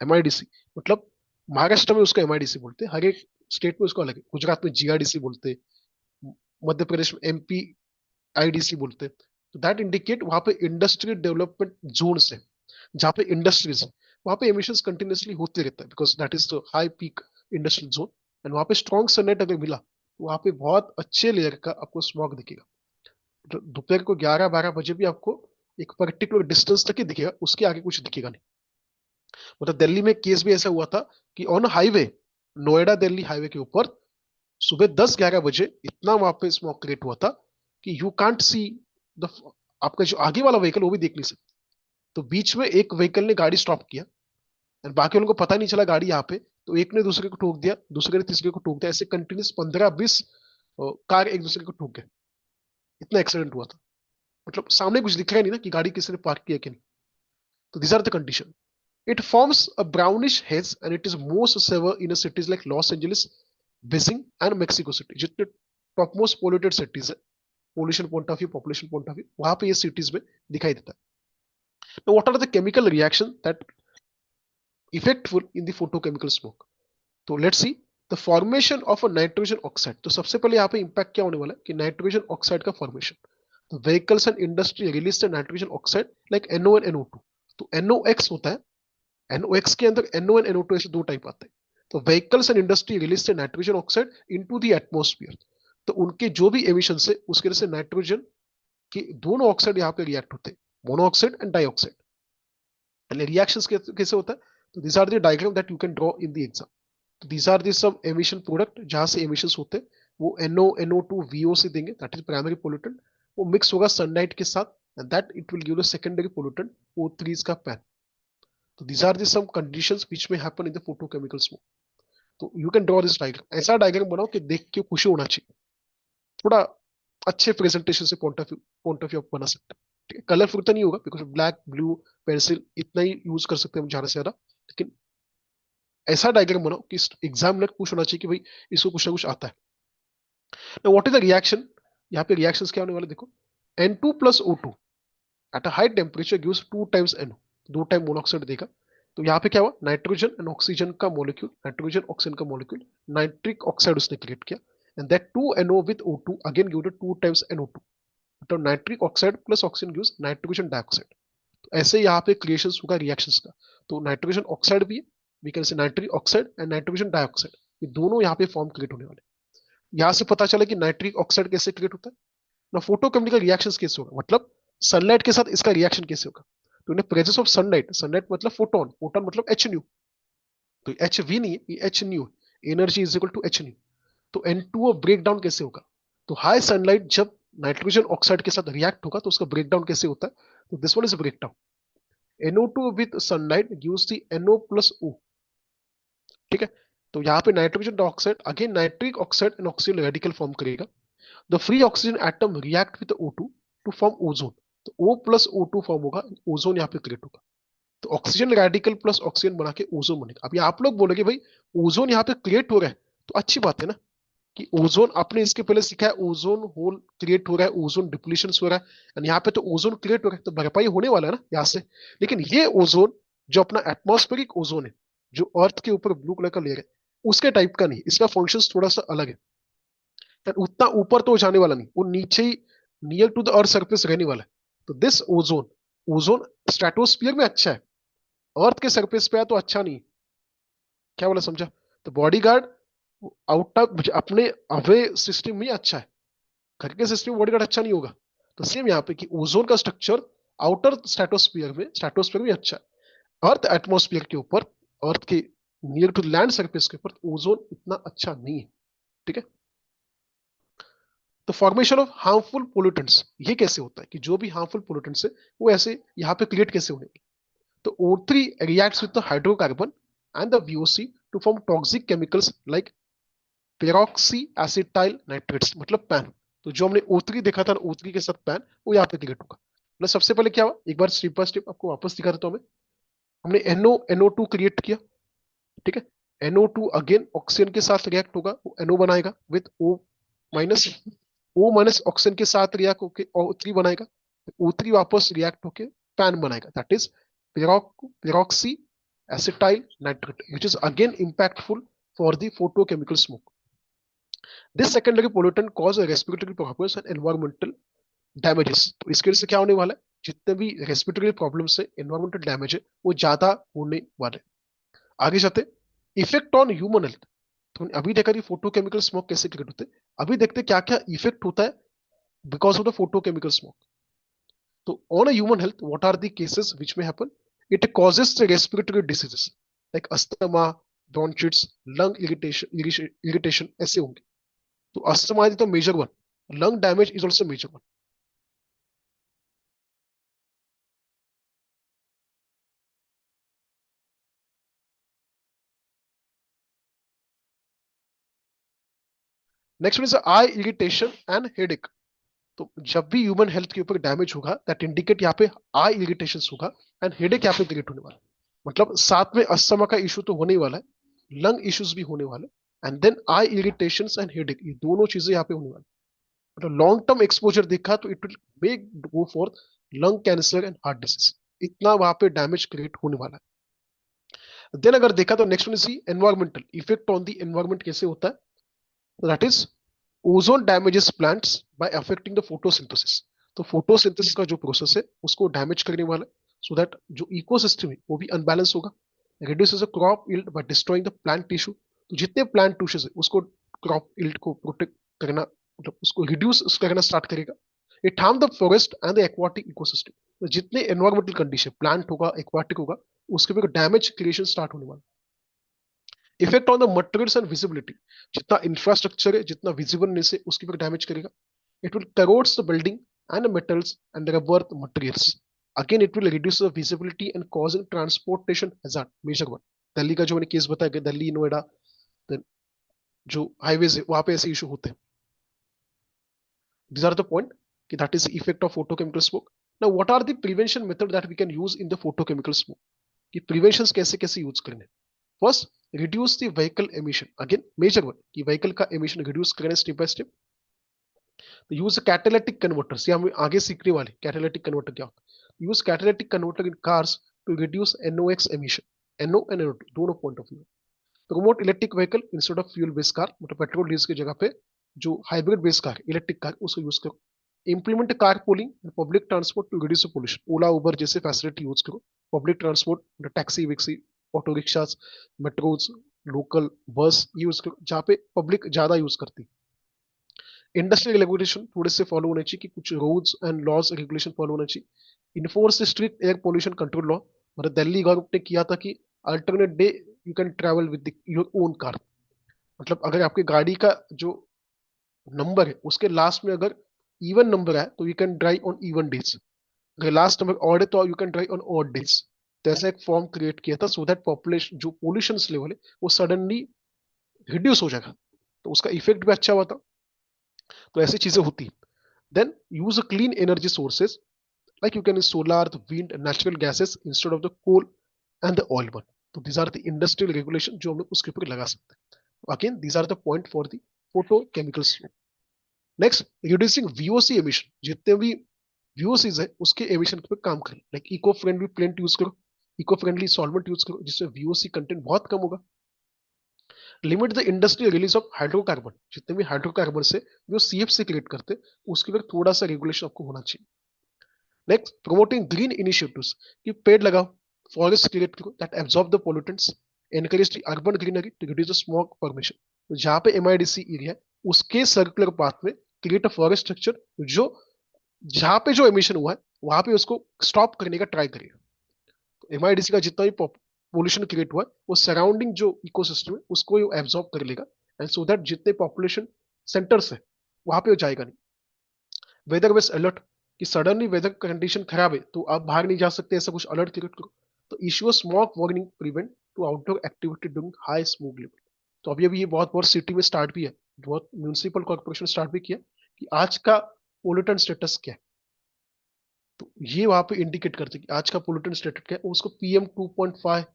MIDC मतलब महाराष्ट्र में उसको MIDC बोलते हैं, हर एक स्टेट में उसको अलग है। गुजरात में GIDC बोलते हैं, मध्य प्रदेश में MPIDC बोलते हैं। तो दैट इंडिकेट वहां पे इंडस्ट्रियल डेवलपमेंट जोन है, जहाँ पे इंडस्ट्रीज वहां पे एमिशंस कंटिन्यूसली होते रहता है, because that is the high peak industrial zone. And वहां पे स्ट्रॉन्ग सनलाइट अगर मिला तो वहां पे बहुत अच्छे लेयर का आपको स्मॉग दिखेगा। तो दोपहर को 11-12 बजे भी आपको एक पर्टिकुलर डिस्टेंस तक ही दिखेगा, उसके आगे कुछ दिखेगा नहीं। मतलब दिल्ली में केस भी ऐसा हुआ था कि on highway, Noida Delhi highway के ऊपर सुबह 10-11 बजे इतना वहां पे स्मॉग क्रिएट हुआ था कि यू कांट सी द, आपका जो आगे वाला व्हीकल वो भी देख नहीं सकता। तो बीच में एक व्हीकल ने गाड़ी स्टॉप किया एंड बाकी उनको पता नहीं चला गाड़ी यहाँ पे, तो एक ने दूसरे को ठोक दिया, दूसरे ने तीसरे को ठोक दिया, ऐसे कंटिन्यूस 15-20 कार एक दूसरे को ठोक गए। इतना एक्सीडेंट हुआ था। मतलब सामने कुछ दिख रहा नहीं ना कि गाड़ी किसी ने पार्क किया कि नहीं। तो this are the condition. It forms a brownish haze and it is most severe in cities like Los Angeles, Beijing and Mexico City. जितने टॉप मोस्ट पोल्यूटेड सिटीज है, pollution point of view, population point of view, वहां पे ये cities में दिखाई देता है। तो what are the chemical reaction that effectful in the photochemical smoke? तो let's see the formation of a nitrogen oxide. तो सबसे पहले यहाँ पे इंपैक्ट क्या होने वाला है कि नाइट्रोजन ऑक्साइड का फॉर्मेशन। तो vehicles and industry release the nitrogen oxide like NO and NO2। तो NOx होता है, NOx के अंदर NO एंड NO2 ऐसे दो टाइप आते हैं। तो vehicles and industry release the nitrogen oxide into the atmosphere. तो उनके जो भी एमिशन है उसके वजह से नाइट्रोजन के दोनों ऑक्साइड यहाँ पे रिएक्ट होते हैं, मोनोऑक्साइड एंड डाइऑक्साइड। रिएक्शंस कैसे होता है? तो this are the diagram that you can draw in the exam. तो दीज आर दी सब एमिशन प्रोडक्ट जहां से एमिशन होते हैं, वो NO NO2 VO से देंगे, दैट इज प्राइमरी पोल्यूटेंट। वो मिक्स होगा सनलाइट के साथ and that it will give the secondary pollutant O3 का पैन। तो these are the some conditions which may happen in the photochemical smoke. तो you can draw this diagram, ऐसा diagram बनाओ कि देख के खुशी होना चाहिए, थोड़ा अच्छे प्रेजेंटेशन से पॉइंट ऑफ व्यू बना सकते हैं। ठीक है, कलरफुल तो नहीं होगा बिकॉज ब्लैक ब्लू पेंसिल इतना ही यूज कर सकते हैं हम ज्यादा से ज्यादा, लेकिन ऐसा डायग्राम बनाओ कि एग्जाम में कुछ होना चाहिए कि भाई इसको कुछ ना कुछ आता है। व्हाट इज द रिएक्शन, यहाँ पे रिएक्शंस क्या होने वाले देखो, N2 plus O2 eight a high temperature gives 2 times NO, 2 time monoxide देगा। तो यहाँ पे क्या हुआ, नाइट्रोजन एंड ऑक्सीजन का मॉलिक्यूल, नाइट्रोजन ऑक्सीजन का मॉलिक्यूल, नाइट्रिक ऑक्साइड उसने क्रिएट किया, and that 2 NO with O2 again give 2 times NO2। तो nitric oxide plus oxygen gives nitrogen dioxide. तो ऐसे यहाँ पे क्रिएशन होगा रिएक्शंस का। तो नाइट्रोजन ऑक्साइड भी है, we can say nitric oxide and nitrogen dioxide, ये दोनों यहाँ पे फॉर्म क्रिएट होने वाले। यहाँ से पता चला कि नाइट्रिक ऑक्साइड कैसे क्रिएट होता है ना, फोटोकेमिकल रिएक्शंस कैसे होगा, मतलब सनलाइट के साथ इसका रिएक्शन कैसे होगा। तो in presence of sunlight, sunlight मतलब फोटोन, फोटोन मतलब एच न्यू, तो एच वी नहीं है, ये h nu, energy is equal to h nu. तो N2O ब्रेक डाउन कैसे होगा, तो हाई सनलाइट जब नाइट्रोजन ऑक्साइड के साथ रिएक्ट होगा तो उसका ब्रेक डाउन कैसे होता है, तो this one is break down. NO2 with sunlight gives the NO plus O। ठीक है, तो यहाँ पे nitrogen dioxide again nitric oxide and oxygen radical form करेगा। The free oxygen atom react with O2 to form ozone, तो O plus O2 form होगा, ozone यहाँ पे क्रिएट होगा। तो ऑक्सीजन रेडिकल प्लस ऑक्सीजन बना के ओजोन बनेगा। अभी आप लोग बोलोगे भाई ओजोन यहाँ पे क्रिएट हो रहा है, तो अच्छी बात है ना कि ओजोन, आपने इसके पहले सीखा है ओजोन होल क्रिएट हो रहा है, ओजोन डिप्लीशन हो रहा है, और यहाँ पे तो ओजोन क्रिएट हो रहा है, तो भरपाई होने वाला है ना यहाँ से। लेकिन ये ओजोन जो अपना एटमॉस्फेरिक ओजोन है, जो अर्थ के ऊपर ब्लू कलर का लेयर है, उसके टाइप का नहीं, इसका फंक्शन थोड़ा सा अलग है। तो उतना ऊपर तो जाने वाला नहीं, वो नीचे ही near to the earth surface रहने वाला है। तो दिस ओजोन, ओजोन स्ट्रेटोस्फियर में अच्छा है, अर्थ के सरफेस पे है तो अच्छा नहीं है। क्या बोला समझा, तो बॉडी गार्ड आउटर अपने अवे सिस्टम में अच्छा है, घर के सिस्टम में बॉडीगार्ड अच्छा नहीं होगा। तो सेम यहाँ पे कि ओजोन का स्ट्रक्चर आउटर स्ट्रेटोस्फियर में अच्छा है, अर्थ एटमोस्फियर के ऊपर, अर्थ के नियर टू लैंड सरफेस के ऊपर ओजोन इतना अच्छा नहीं है। ठीक है, तो फॉर्मेशन ऑफ हार्मफुल पोल्यूटेंट्स ये कैसे होता है कि जो भी हार्मफुल पोल्यूटेंट्स है वो ऐसे यहाँ पे क्रिएट कैसे होंगे। तो O3 reacts with the hydrocarbon and the VOC to form toxic chemicals like peroxy acetyl nitrates, मतलब पैन। तो जो हमने O3 देखा था O3 के साथ पैन, वो यहाँ पे क्रिएट होगा। मतलब सबसे पहले क्या हुआ, एक बार स्टेप बाय स्टेप आपको वापस दिखा देता हूं मैं। हमने NO2 क्रिएट किया, ठीक है, NO2 अगेन ऑक्सीजन के साथ रिएक्ट होगा, वो NO बनाएगा with minus O minus oxygen के साथ रिएक्ट होके O3 बनाएगा, O3 वापस रिएक्ट होके पैन बनाएगा, that is peroxy acetyl nitrate, which is again impactful for the photochemical smoke. This secondary pollutant cause respiratory problems and environmental damages. तो इसके वजह से क्या होने वाला है, जितने भी रेस्पिरेटरी प्रॉब्लम्स है, एनवायरमेंटल डैमेज है, वो ज्यादा होने वाले। आगे जाते इफेक्ट ऑन ह्यूमन हेल्थ। तो अभी देखा कि फोटोकेमिकल स्मोक कैसे क्रिएट होते हैं, अभी देखते क्या क्या इफेक्ट होता है because of the photochemical smoke. तो on a human health what are the cases which may happen, it causes respiratory diseases like asthma, bronchitis, lung irritation ऐसे होंगे। तो asthma is the major one, lung damage is also major one. Next is eye irritation and headache. तो जब भी human health के ऊपर damage होगा, that indicate यहाँ पे आई इरिटेशन होगा एंड हेडेक यहाँ पे क्रिएट होने वाला है। मतलब साथ में अस्थमा का इशू तो होने ही वाला है, लंग इश्यूज भी होने वाले, and then eye irritation and headache, ये दोनों चीजें यहाँ पे होने वाली। मतलब लॉन्ग टर्म एक्सपोजर देखा तो it will make go for lung cancer and heart disease, इतना वहां पे डैमेज क्रिएट होने वाला है। देन अगर देखा तो next one is environmental effect on the environment कैसे होता है, that is ozone damages plants by affecting the photosynthesis. तो फोटोसिंथेसिस का जो प्रोसेस है उसको डैमेज करने वाला है, सो दैट जो इकोसिस्टम है वो भी अनबैलेंस होगा। Reduces the crop yield by destroying the plant tissue. तो जितने प्लांट टिश्यूज है उसको क्रॉप यील्ड को प्रोटेक्ट करना, मतलब उसको रिड्यूस करना स्टार्ट करेगा। It harm the forest and the aquatic ecosystem. तो जितने एनवायरमेंटल कंडीशन, प्लांट होगा, एक्वाटिक होगा, उसके भी डैमेज क्रिएशन स्टार्ट होने वाला। Effect on the materials and visibility, जितना इंफ्रास्ट्रक्चर है, जितना विजिबलनेस है, उसकी भी डैमेज करेगा। It will corrodes the building and the metals and their worth materials. Again it will reduce the visibility and causing transportation hazard, major one. Delhi का जो मैंने केस बताया, दिल्ली, नोएडा, देन जो हाईवेज है वहां पे ऐसे इशू होते हैं. These are the point कि that is the effect of photochemical smoke. Now what are the prevention method that we can use in the photochemical smoke? कि preventions कैसे कैसे यूज करने. First, reduce the vehicle emission. Again major one कि vehicle का emission reduce करना step by step. तो use catalytic converters, ये हम आगे सीखने वाले. कैटालिटिक कन्वर्टर क्या होता है? Use catalytic converter in cars to reduce NOx emission. NO and NO2 दोनों point of view. Promote electric vehicle instead of fuel based car, मतलब पेट्रोल डीजल की जगह पे जो hybrid based car, electric car, उसको यूज करो. Implement car pooling and public transport to reduce pollution. Ola Uber जैसे facility use करो. Public transport, taxi विक्सी, auto rickshaws, metros, local bus use करो जहाँ पे पब्लिक ज्यादा यूज करती. इंडस्ट्रियल रेगुलेशन थोड़े से फॉलो होने चाहिए कि कुछ rules and laws regulation follow होना चाहिए. Enforce strict air pollution control law. मतलब दिल्ली गवर्नमेंट ने किया था कि alternate day you can travel with your own car. मतलब अगर आपकी गाड़ी का जो नंबर है उसके लास्ट में अगर इवन नंबर है तो you can drive on even days. अगर लास्ट नंबर ऑड है तो you can drive on odd days. तो ऐसा एक फॉर्म क्रिएट किया था सो दैट पॉपुलेशन जो पोल्यूशन लेवल है वो सडनली रिड्यूस हो जाएगा. तो उसका इफेक्ट भी अच्छा हुआ था. तो ऐसी चीजें होती है. Then use clean energy sources like you can use solar, the wind, natural gases instead of the coal and the oil one. So these are the industrial regulation जो हम लोग उसके ऊपर लगा सकते हैं. Again, these are the point for the photochemicals. Next, reducing VOC emission. जितने भी VOCs है उसके emission पे काम करें. Like eco-friendly plant use करो, eco-friendly solvent use करो जिससे VOC content बहुत कम होगा. Limit the industrial release of hydrocarbon. जितने भी हाइड्रोकार्बन से जो CFC क्रिएट करते हैं उसके ऊपर थोड़ा सा रेगुलेशन आपको होना चाहिए. नेक्स्ट, प्रोमोटिंग ग्रीन इनिशिएटिव्स कि पेड़ लगाओ, फॉरेस्ट क्रिएट करो that absorb the pollutants, encourage the urban greenery to reduce the smog formation. तो जहां पे MIDC एरिया है उसके सर्कुलर पाथ में क्रिएट अ फॉरेस्ट स्ट्रक्चर जो जहां पे जो एमिशन हुआ है वहां पे उसको स्टॉप करने का ट्राई करेगा. तो MIDC का जितना भी पोल्यूशन क्रिएट हुआ है वो सराउंडिंग जो इकोसिस्टम है उसको एब्जॉर्ब कर लेगा एंड सो दैट जितने पॉपुलेशन सेंटर्स है वहां पे वो जाएगा नहीं. वेदर बेस्ड अलर्ट कि सडनली वेदर कंडीशन खराब है तो आप बाहर नहीं जा सकते, ऐसा कुछ अलर्ट क्रिएट करो. तो issue smog warning prevent to outdoor activity during high smoke level. तो अभी ये बहुत बहुत सिटी में स्टार्ट भी है, बहुत म्यूनिसिपल कॉर्पोरेशन स्टार्ट भी किया कि आज का पोल्यूटेंट स्टेटस क्या है. तो ये वहां पे इंडिकेट करते हैं कि आज का पोल्यूटेंट स्टेटस क्या है. उसको PM2.5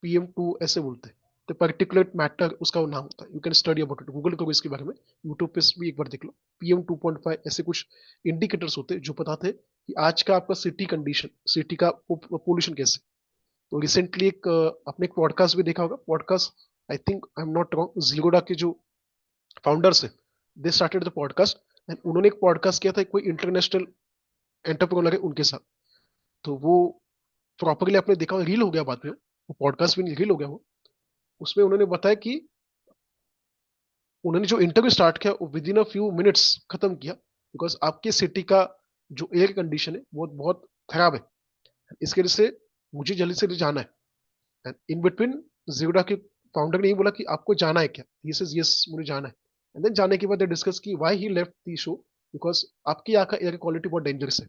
PM2 ऐसे बोलते हैं. तो पर्टिकुलर मैटर उसका नाम होता है. You can study about it, Google करो इसके बारे में, यूट्यूब पे भी एक बार देख लो. PM2.5 ऐसे कुछ इंडिकेटर्स होते हैं जो बताते हैं कि आज का आपका सिटी कंडीशन, सिटी का पोल्यूशन कैसे. तो रिसेंटली एक आपने एक पॉडकास्ट भी देखा होगा. Podcast I think I am not wrong, Zerodha के जो फाउंडर्स है they started the podcast and उन्होंने एक पॉडकास्ट किया था कोई इंटरनेशनल एंटरप्रेन्योर है उनके साथ. तो वो प्रॉपरली आपने देखा, रील हो गया बाद में, वो पॉडकास्ट भी रील हो गया. वो उसमें उन्होंने बताया कि उन्होंने जो इंटरव्यू स्टार्ट किया वो with in a few minutes खत्म किया बिकॉज आपके सिटी का जो एयर कंडीशन है वो बहुत खराब है. इसके वजह से मुझे जल्दी से जाना है. एंड इन बिटवीन जीरोडा के फाउंडर ने ये बोला कि आपको जाना है क्या. ही सेज यस मुझे जाना है. एंड देन जाने के बाद डिस्कस की why he left the show because आपकी यहाँ का एयर क्वालिटी बहुत डेंजरस है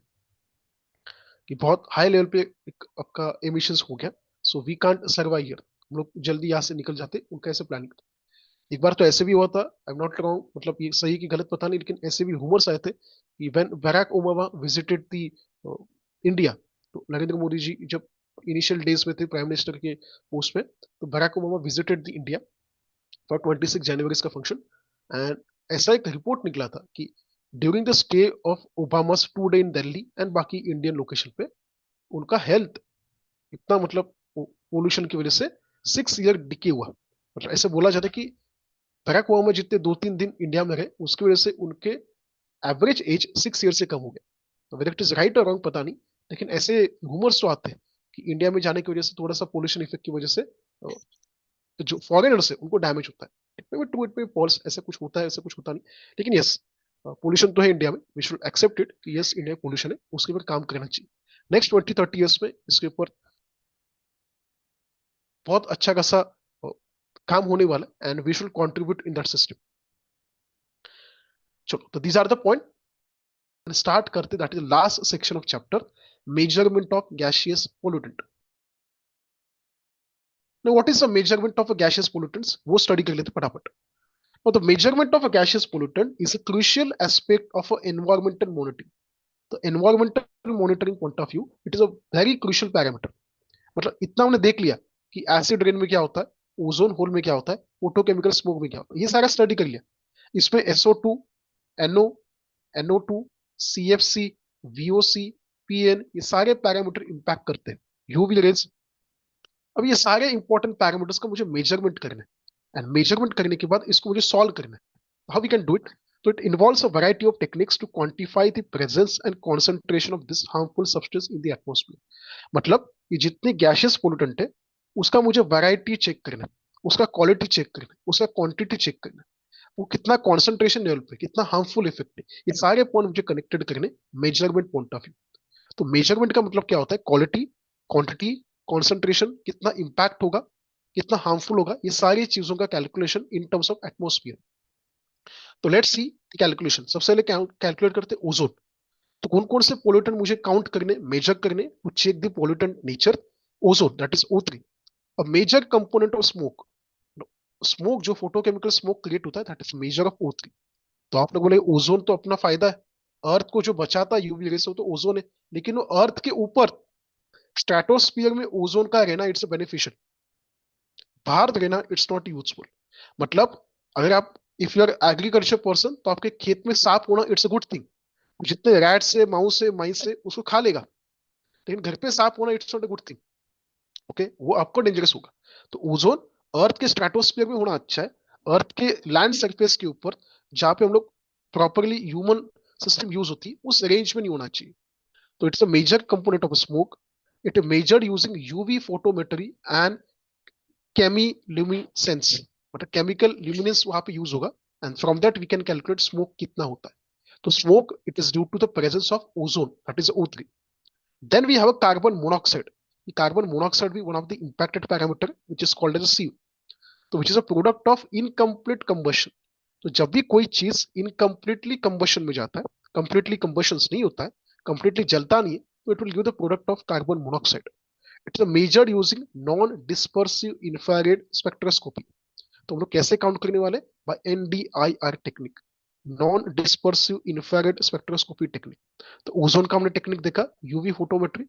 कि बहुत हाई लेवल पे आपका एमिशंस हो गया. So we can't survive here. हम लोग जल्दी यहाँ से निकल जाते, उनका ऐसे प्लानिंग. एक बार तो ऐसे भी हुआ था, आई एम नॉट रॉन्ग, मतलब ये सही की गलत पता नहीं, लेकिन ऐसे भी रूमर्स आए थे कि when Barack Obama visited the India. तो नरेंद्र मोदी जी जब इनिशियल डेज में थे प्राइम मिनिस्टर के पोस्ट में, तो Barack Obama visited the India for 26 जनवरी का फंक्शन. एंड ऐसा एक रिपोर्ट निकला था कि during the stay of Obama's 2 day in Delhi and बाकी इंडियन लोकेशन पे उनका हेल्थ इतना मतलब पोल्यूशन की वजह से 6 ईयर डिके हुआ. मतलब ऐसे बोला जाता है कि बराक ओबामा जितने 2-3 दिन इंडिया में रहे उसकी वजह से उनके एवरेज एज 6 ईयर से कम हो गया. तो वेदर इट इज राइट और रॉन्ग पता नहीं, लेकिन ऐसे रूमर्स तो आते हैं कि इंडिया में जाने की वजह से थोड़ा सा पोल्यूशन इफेक्ट की वजह से तो जो फॉरेनर्स है उनको डैमेज होता है. इट में ट्रू इट में फॉल्स, ऐसा कुछ होता है ऐसा कुछ होता नहीं, लेकिन यस पोल्यूशन तो है इंडिया में. वी शुड एक्सेप्ट इट कि यस इंडिया में पोल्यूशन है, उसके ऊपर काम करना चाहिए. नेक्स्ट 20-30 ईयर्स में इसके ऊपर बहुत अच्छा खासा काम होने वाला है and we should contribute in that system. चलो, तो these are the point. Start करते, that is last section of chapter, measurement of gaseous pollutant. Now, what is the measurement of a gaseous pollutants? वो study कर लेते फटाफट. Now, the measurement of a gaseous pollutant is a crucial aspect of a environmental monitoring. तो environmental monitoring point of view, it is a very crucial parameter. मतलब इतना हमने देख लिया कि एसिड रेन में क्या होता है, ओजोन होल में क्या होता है, फोटोकेमिकल स्मोक में क्या होता है, ये सारा स्टडी कर लिया. इसमें SO2, NO, NO2, CFC, VOC, PN, ये सारे पैरामीटर इंपैक्ट करते हैं. UV rays. अब ये सारे इंपॉर्टेंट पैरामीटर्स का मुझे मेजरमेंट करना है, एंड मेजरमेंट करने के बाद इसको मुझे सॉल्व करना है. How we can do it? So it involves a variety of techniques to quantify the presence and concentration of this harmful substance in the atmosphere. मतलब ये जितने गैसेस पोल्यूटेंट है उसका मुझे वैरायटी चेक करना है, उसका क्वालिटी चेक करना है, उसका क्वांटिटी चेक करना है, वो कितना कॉन्सेंट्रेशन लेवल पे, कितना हार्मफुल इफेक्ट है, ये सारे पॉइंट मुझे कनेक्टेड करने मेजरमेंट पॉइंट ऑफ व्यू. तो मेजरमेंट का मतलब क्या होता है? क्वालिटी, क्वांटिटी, कॉन्सेंट्रेशन, कितना इंपैक्ट होगा, कितना हार्मफुल होगा, ये सारी चीजों का calculation in terms of atmosphere. तो लेट्स सी कैलकुलेशन. सबसे पहले कैलकुलेट करते हैं ओजोन. तो कौन कौन से पोल्यूटेंट मुझे काउंट करने, मेजर करने, to check the pollutant nature. Ozone, that is O3. A major component of smoke. Smoke जो फोटोकेमिकल स्मोक क्रिएट होता है, that is measure of O3. तो आप लोग बोले ओजोन तो अपना फायदा है, अर्थ को जो बचाता है यूवी रेस से, तो ओजोन है. लेकिन वो अर्थ के ऊपर स्ट्रेटोस्फीयर में ओजोन का रहना इट्स बेनिफिशियल. बाहर रहना इट्स नॉट यूजफुल. मतलब अगर आप, if you are agriculture person, तो आपके खेत में सांप होना इट्स अ गुड थिंग. जितने रैट से, माउस से, माइस से उसको खा लेगा. लेकिन घर पे सांप होना it's not a good thing. Okay, वो आपको डेंजरस होगा. तो ओजोन अर्थ के स्ट्रेटोस्फीयर में होना अच्छा है. अर्थ के लैंड सरफेस के ऊपर जहां पे हम लोग प्रॉपरली ह्यूमन सिस्टम यूज होती है, उस रेंज में नहीं होना चाहिए. तो it's a major component of smoke. It is measured using UV photometry and chemiluminescence. मतलब केमिकल ल्यूमिनेंस वहां पे यूज होगा, and from that we can calculate smoke कितना होता है. तो smoke it is due to the presence of ozone, that is O3. Then we have a carbon monoxide. Carbon monoxide भी one of the impacted parameter which is called as CO. तो which is a product of incomplete combustion. तो जब भी कोई चीज incompletely combustion में जाता है, कंप्लीटली कंबशन नहीं होता है, कंप्लीटली जलता नहीं है, तो it will give the product of carbon monoxide. It's measured using non dispersive infrared spectroscopy. तो हम लोग कैसे काउंट करने वाले? By NDIR technique, non dispersive infrared spectroscopy technique. तो ओजोन का हमने टेक्निक देखा, UV photometry,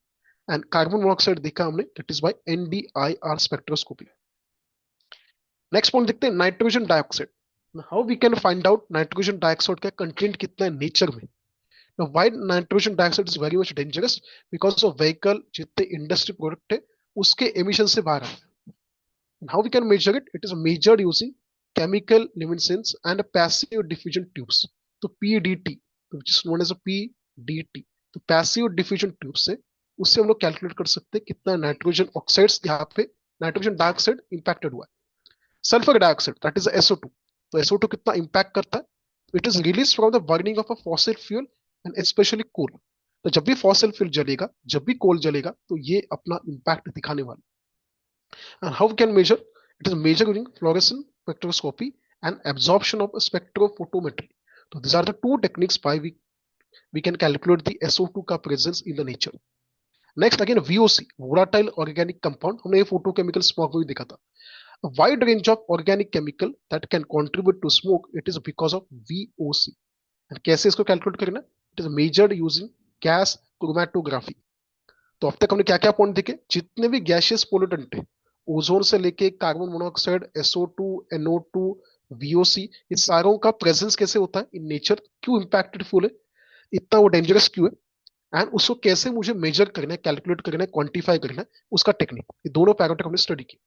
and carbon monoxide देखा हमने, that is by NDIR spectroscopy. Next point देखते हैं, nitrogen dioxide. How we can find out nitrogen dioxide का content कितना है नेचर में. Now, why nitrogen dioxide is very much dangerous? Because of vehicle जितने industry product है उसके emission से बाहर आते हैं. How we can measure it? It is measured using chemical luminescence and passive diffusion tubes. तो PDT, which is known as a PDT, तो passive diffusion tubes से उससे हम लोग कैलकुलेट कर सकते हैं कितना नाइट्रोजन ऑक्साइड्स यहाँ पे, नाइट्रोजन डाइऑक्साइड इंपैक्टेड हुआ है. Sulphur dioxide, that is SO2. तो SO2 कितना इंपैक्ट करता है? It is release from the burning of a fossil fuel and specially coal. तो जब भी फॉसिल फ्यूल जलेगा, जब भी कोल जलेगा, तो ये अपना इंपैक्ट दिखाने वाला. And how can measure? It is measure using fluorescent spectroscopy and absorption of spectrophotometry. तो this are the two techniques by we can calculate the SO2 का presence in the nature. Next again VOC, volatile organic compound. हमने ये photochemical smoke में भी देखा था. A wide range of organic chemical that can contribute to smoke, it is because of VOC. And कैसे इसको calculate करना? It is measured using gas chromatography. तो अब तक हमने क्या क्या पॉइंट देखे? जितने भी गैसियस पोल्यूटेंट है, ओजोन से लेके carbon monoxide, SO2, NO2, VOC, ये सारों का प्रेजेंस कैसे होता है इन नेचर, क्यों इंपैक्टेड फुल है, इतना वो डेंजरस क्यों है, एंड उसको कैसे मुझे मेजर करना है, कैलकुलेट करना है, क्वांटिफाई करना है, उसका टेक्निक. ये दोनों पैरामीटर हमने स्टडी की.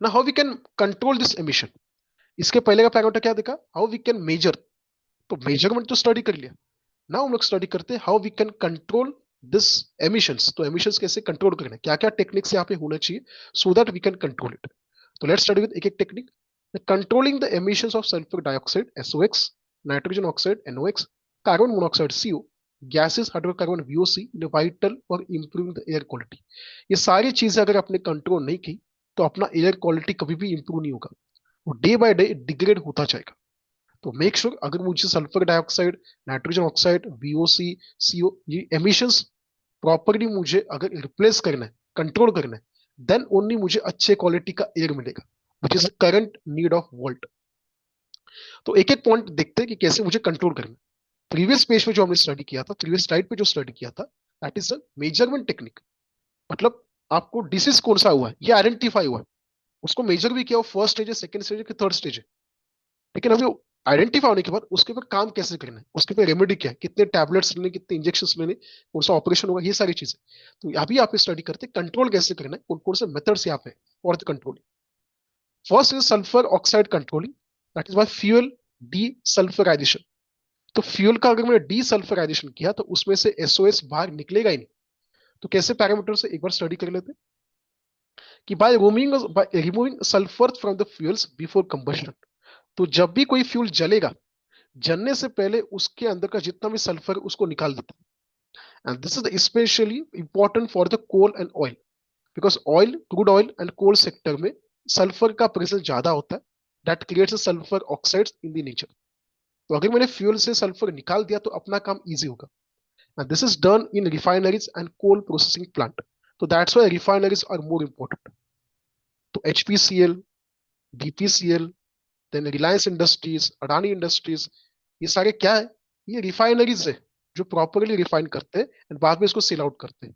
ना how we can control this emission. इसके पहले का पैरामीटर क्या देखा? How we can measure. तो मेजरमेंट तो स्टडी कर लिया. नाउ हम लोग स्टडी करते हैं how we can control this emissions. तो एमिशंस कैसे कंट्रोल करना है, क्या क्या टेक्निक्स यहाँ पे होना चाहिए so that we can control it. तो लेट्स स्टडी विद एक एक technique. Controlling the emissions of sulphur dioxide SOx, nitrogen oxide NOx, carbon monoxide CO, gases hydrocarbon VOC, vital और इंप्रूविंग द एयर क्वालिटी. ये सारी चीजें अगर आपने control नहीं की तो अपना एयर क्वालिटी कभी भी इंप्रूव नहीं होगा, वो डे बाय डे डिग्रेड होता जाएगा. तो मेक श्योर अगर मुझे sulphur dioxide, nitrogen oxide, VOC, CO, ये एमिशंस प्रॉपरली मुझे अगर रिप्लेस करना है, कंट्रोल करना है, देन ओनली मुझे अच्छे क्वालिटी का एयर मिलेगा, which is current need of world. तो एक एक पॉइंट देखते हैं कि कैसे मुझे कंट्रोल करना है। प्रीवियस पेज पे जो हमने स्टडी किया था, प्रीवियस स्लाइड पे जो स्टडी किया था, that is a measurement technique. मतलब आपको डिसीज कौन सा हुआ है ये आइडेंटिफाई हुआ है, उसको मेजर भी किया, वो फर्स्ट स्टेज है, सेकंड स्टेज है कि थर्ड स्टेज है। लेकिन अभी आइडेंटिफाई होने के बाद उसके ऊपर काम कैसे करना है, उसके ऊपर रेमेडी क्या है, कितने टैबलेट्स लेने, कितने इंजेक्शन लेने, कौन सा ऑपरेशन होगा, ये सारी चीजें। तो अभी आप स्टडी करते हैं कंट्रोल कैसे करना है, कौन कौन से मेथड्स यहाँ पे for the control. First is sulphur oxide controlling, that is bye fuel D sulphurisation. तो फ्यूल का अगर मैंने डी सल्फराइजेशन किया तो उसमें से एसओएस बाहर निकलेगा ही नहीं। तो कैसे पैरामीटर से एक बार स्टडी कर लेते हैं कि by removing sulphur from the fuels before combustion. तो जब भी कोई फ्यूल जलेगा, जलने से पहले उसके अंदर का जितना भी सल्फर उसको निकाल देता है। And this is specially important for the coal and oil, because oil, crude oil and coal sector में सल्फर का प्रेजेंस ज्यादा होता है, that creates sulphur oxides in the nature. तो अगर मैंने फ्यूल से सल्फर निकाल दिया तो अपना काम इजी होगा। And this is done in refineries and coal processing plant. तो that's why refineries are more important. तो HPCL, BPCL, then Reliance Industries, Adani Industries, ये सारे क्या है, ये रिफाइनरीज है जो प्रॉपरली रिफाइन करते हैं एंड बाद में इसको सेल आउट करते हैं।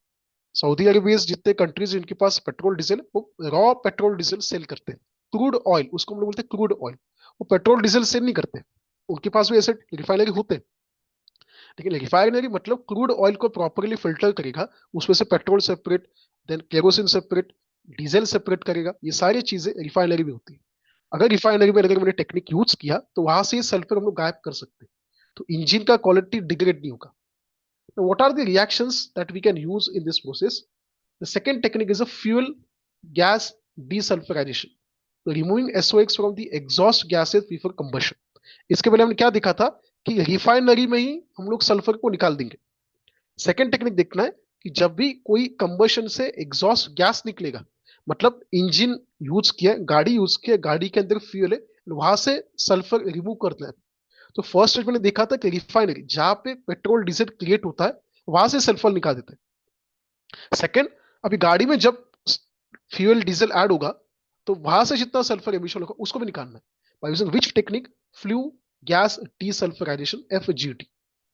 सऊदी अरेबिया जितने कंट्रीज जिनके पास पेट्रोल डीजल, वो रॉ पेट्रोल डीजल सेल करते हैं। क्रूड ऑयल, उसको हम लोग बोलते हैं क्रूड ऑयल, वो पेट्रोल डीजल सेल नहीं करते। उनके पास भी ऐसे रिफाइनरी होते हैं, लेकिन रिफाइनरी मतलब क्रूड ऑयल को प्रॉपरली फिल्टर करेगा, उसमें से petrol separate, then kerosene separate, diesel separate करेगा, ये सारी चीजें रिफाइनरी में होती है। अगर रिफाइनरी में अगर मैंने टेक्निक यूज किया तो वहां से सल्फर हम लोग गायब कर सकते हैं, तो इंजन का क्वालिटी डिग्रेड नहीं होगा। What are the reactions that we can use in this process? The second technique is a fuel gas desulphurization, so removing SOx from the exhaust gases before combustion. इसके पहले हमने क्या देखा था कि रिफाइनरी में ही हम लोग सल्फर को निकाल देंगे। सेकेंड टेक्निक देखना है कि जब भी कोई कंबशन से एग्जॉस्ट गैस निकलेगा, मतलब इंजन यूज किया, गाड़ी यूज किया, गाड़ी के अंदर फ्यूल है, वहां से सल्फर रिमूव करना है। तो फर्स्ट स्टेज मैंने देखा था कि रिफाइनरी जहां पे पेट्रोल डीजल क्रिएट होता है वहां से सल्फर निकाल देते हैं। सेकेंड, अभी गाड़ी में जब फ्यूल डीजल ऐड होगा तो वहां से जितना सल्फर एमिशन होगा उसको भी निकालना है। By using which technique? Flue gas desulphurization, FGT.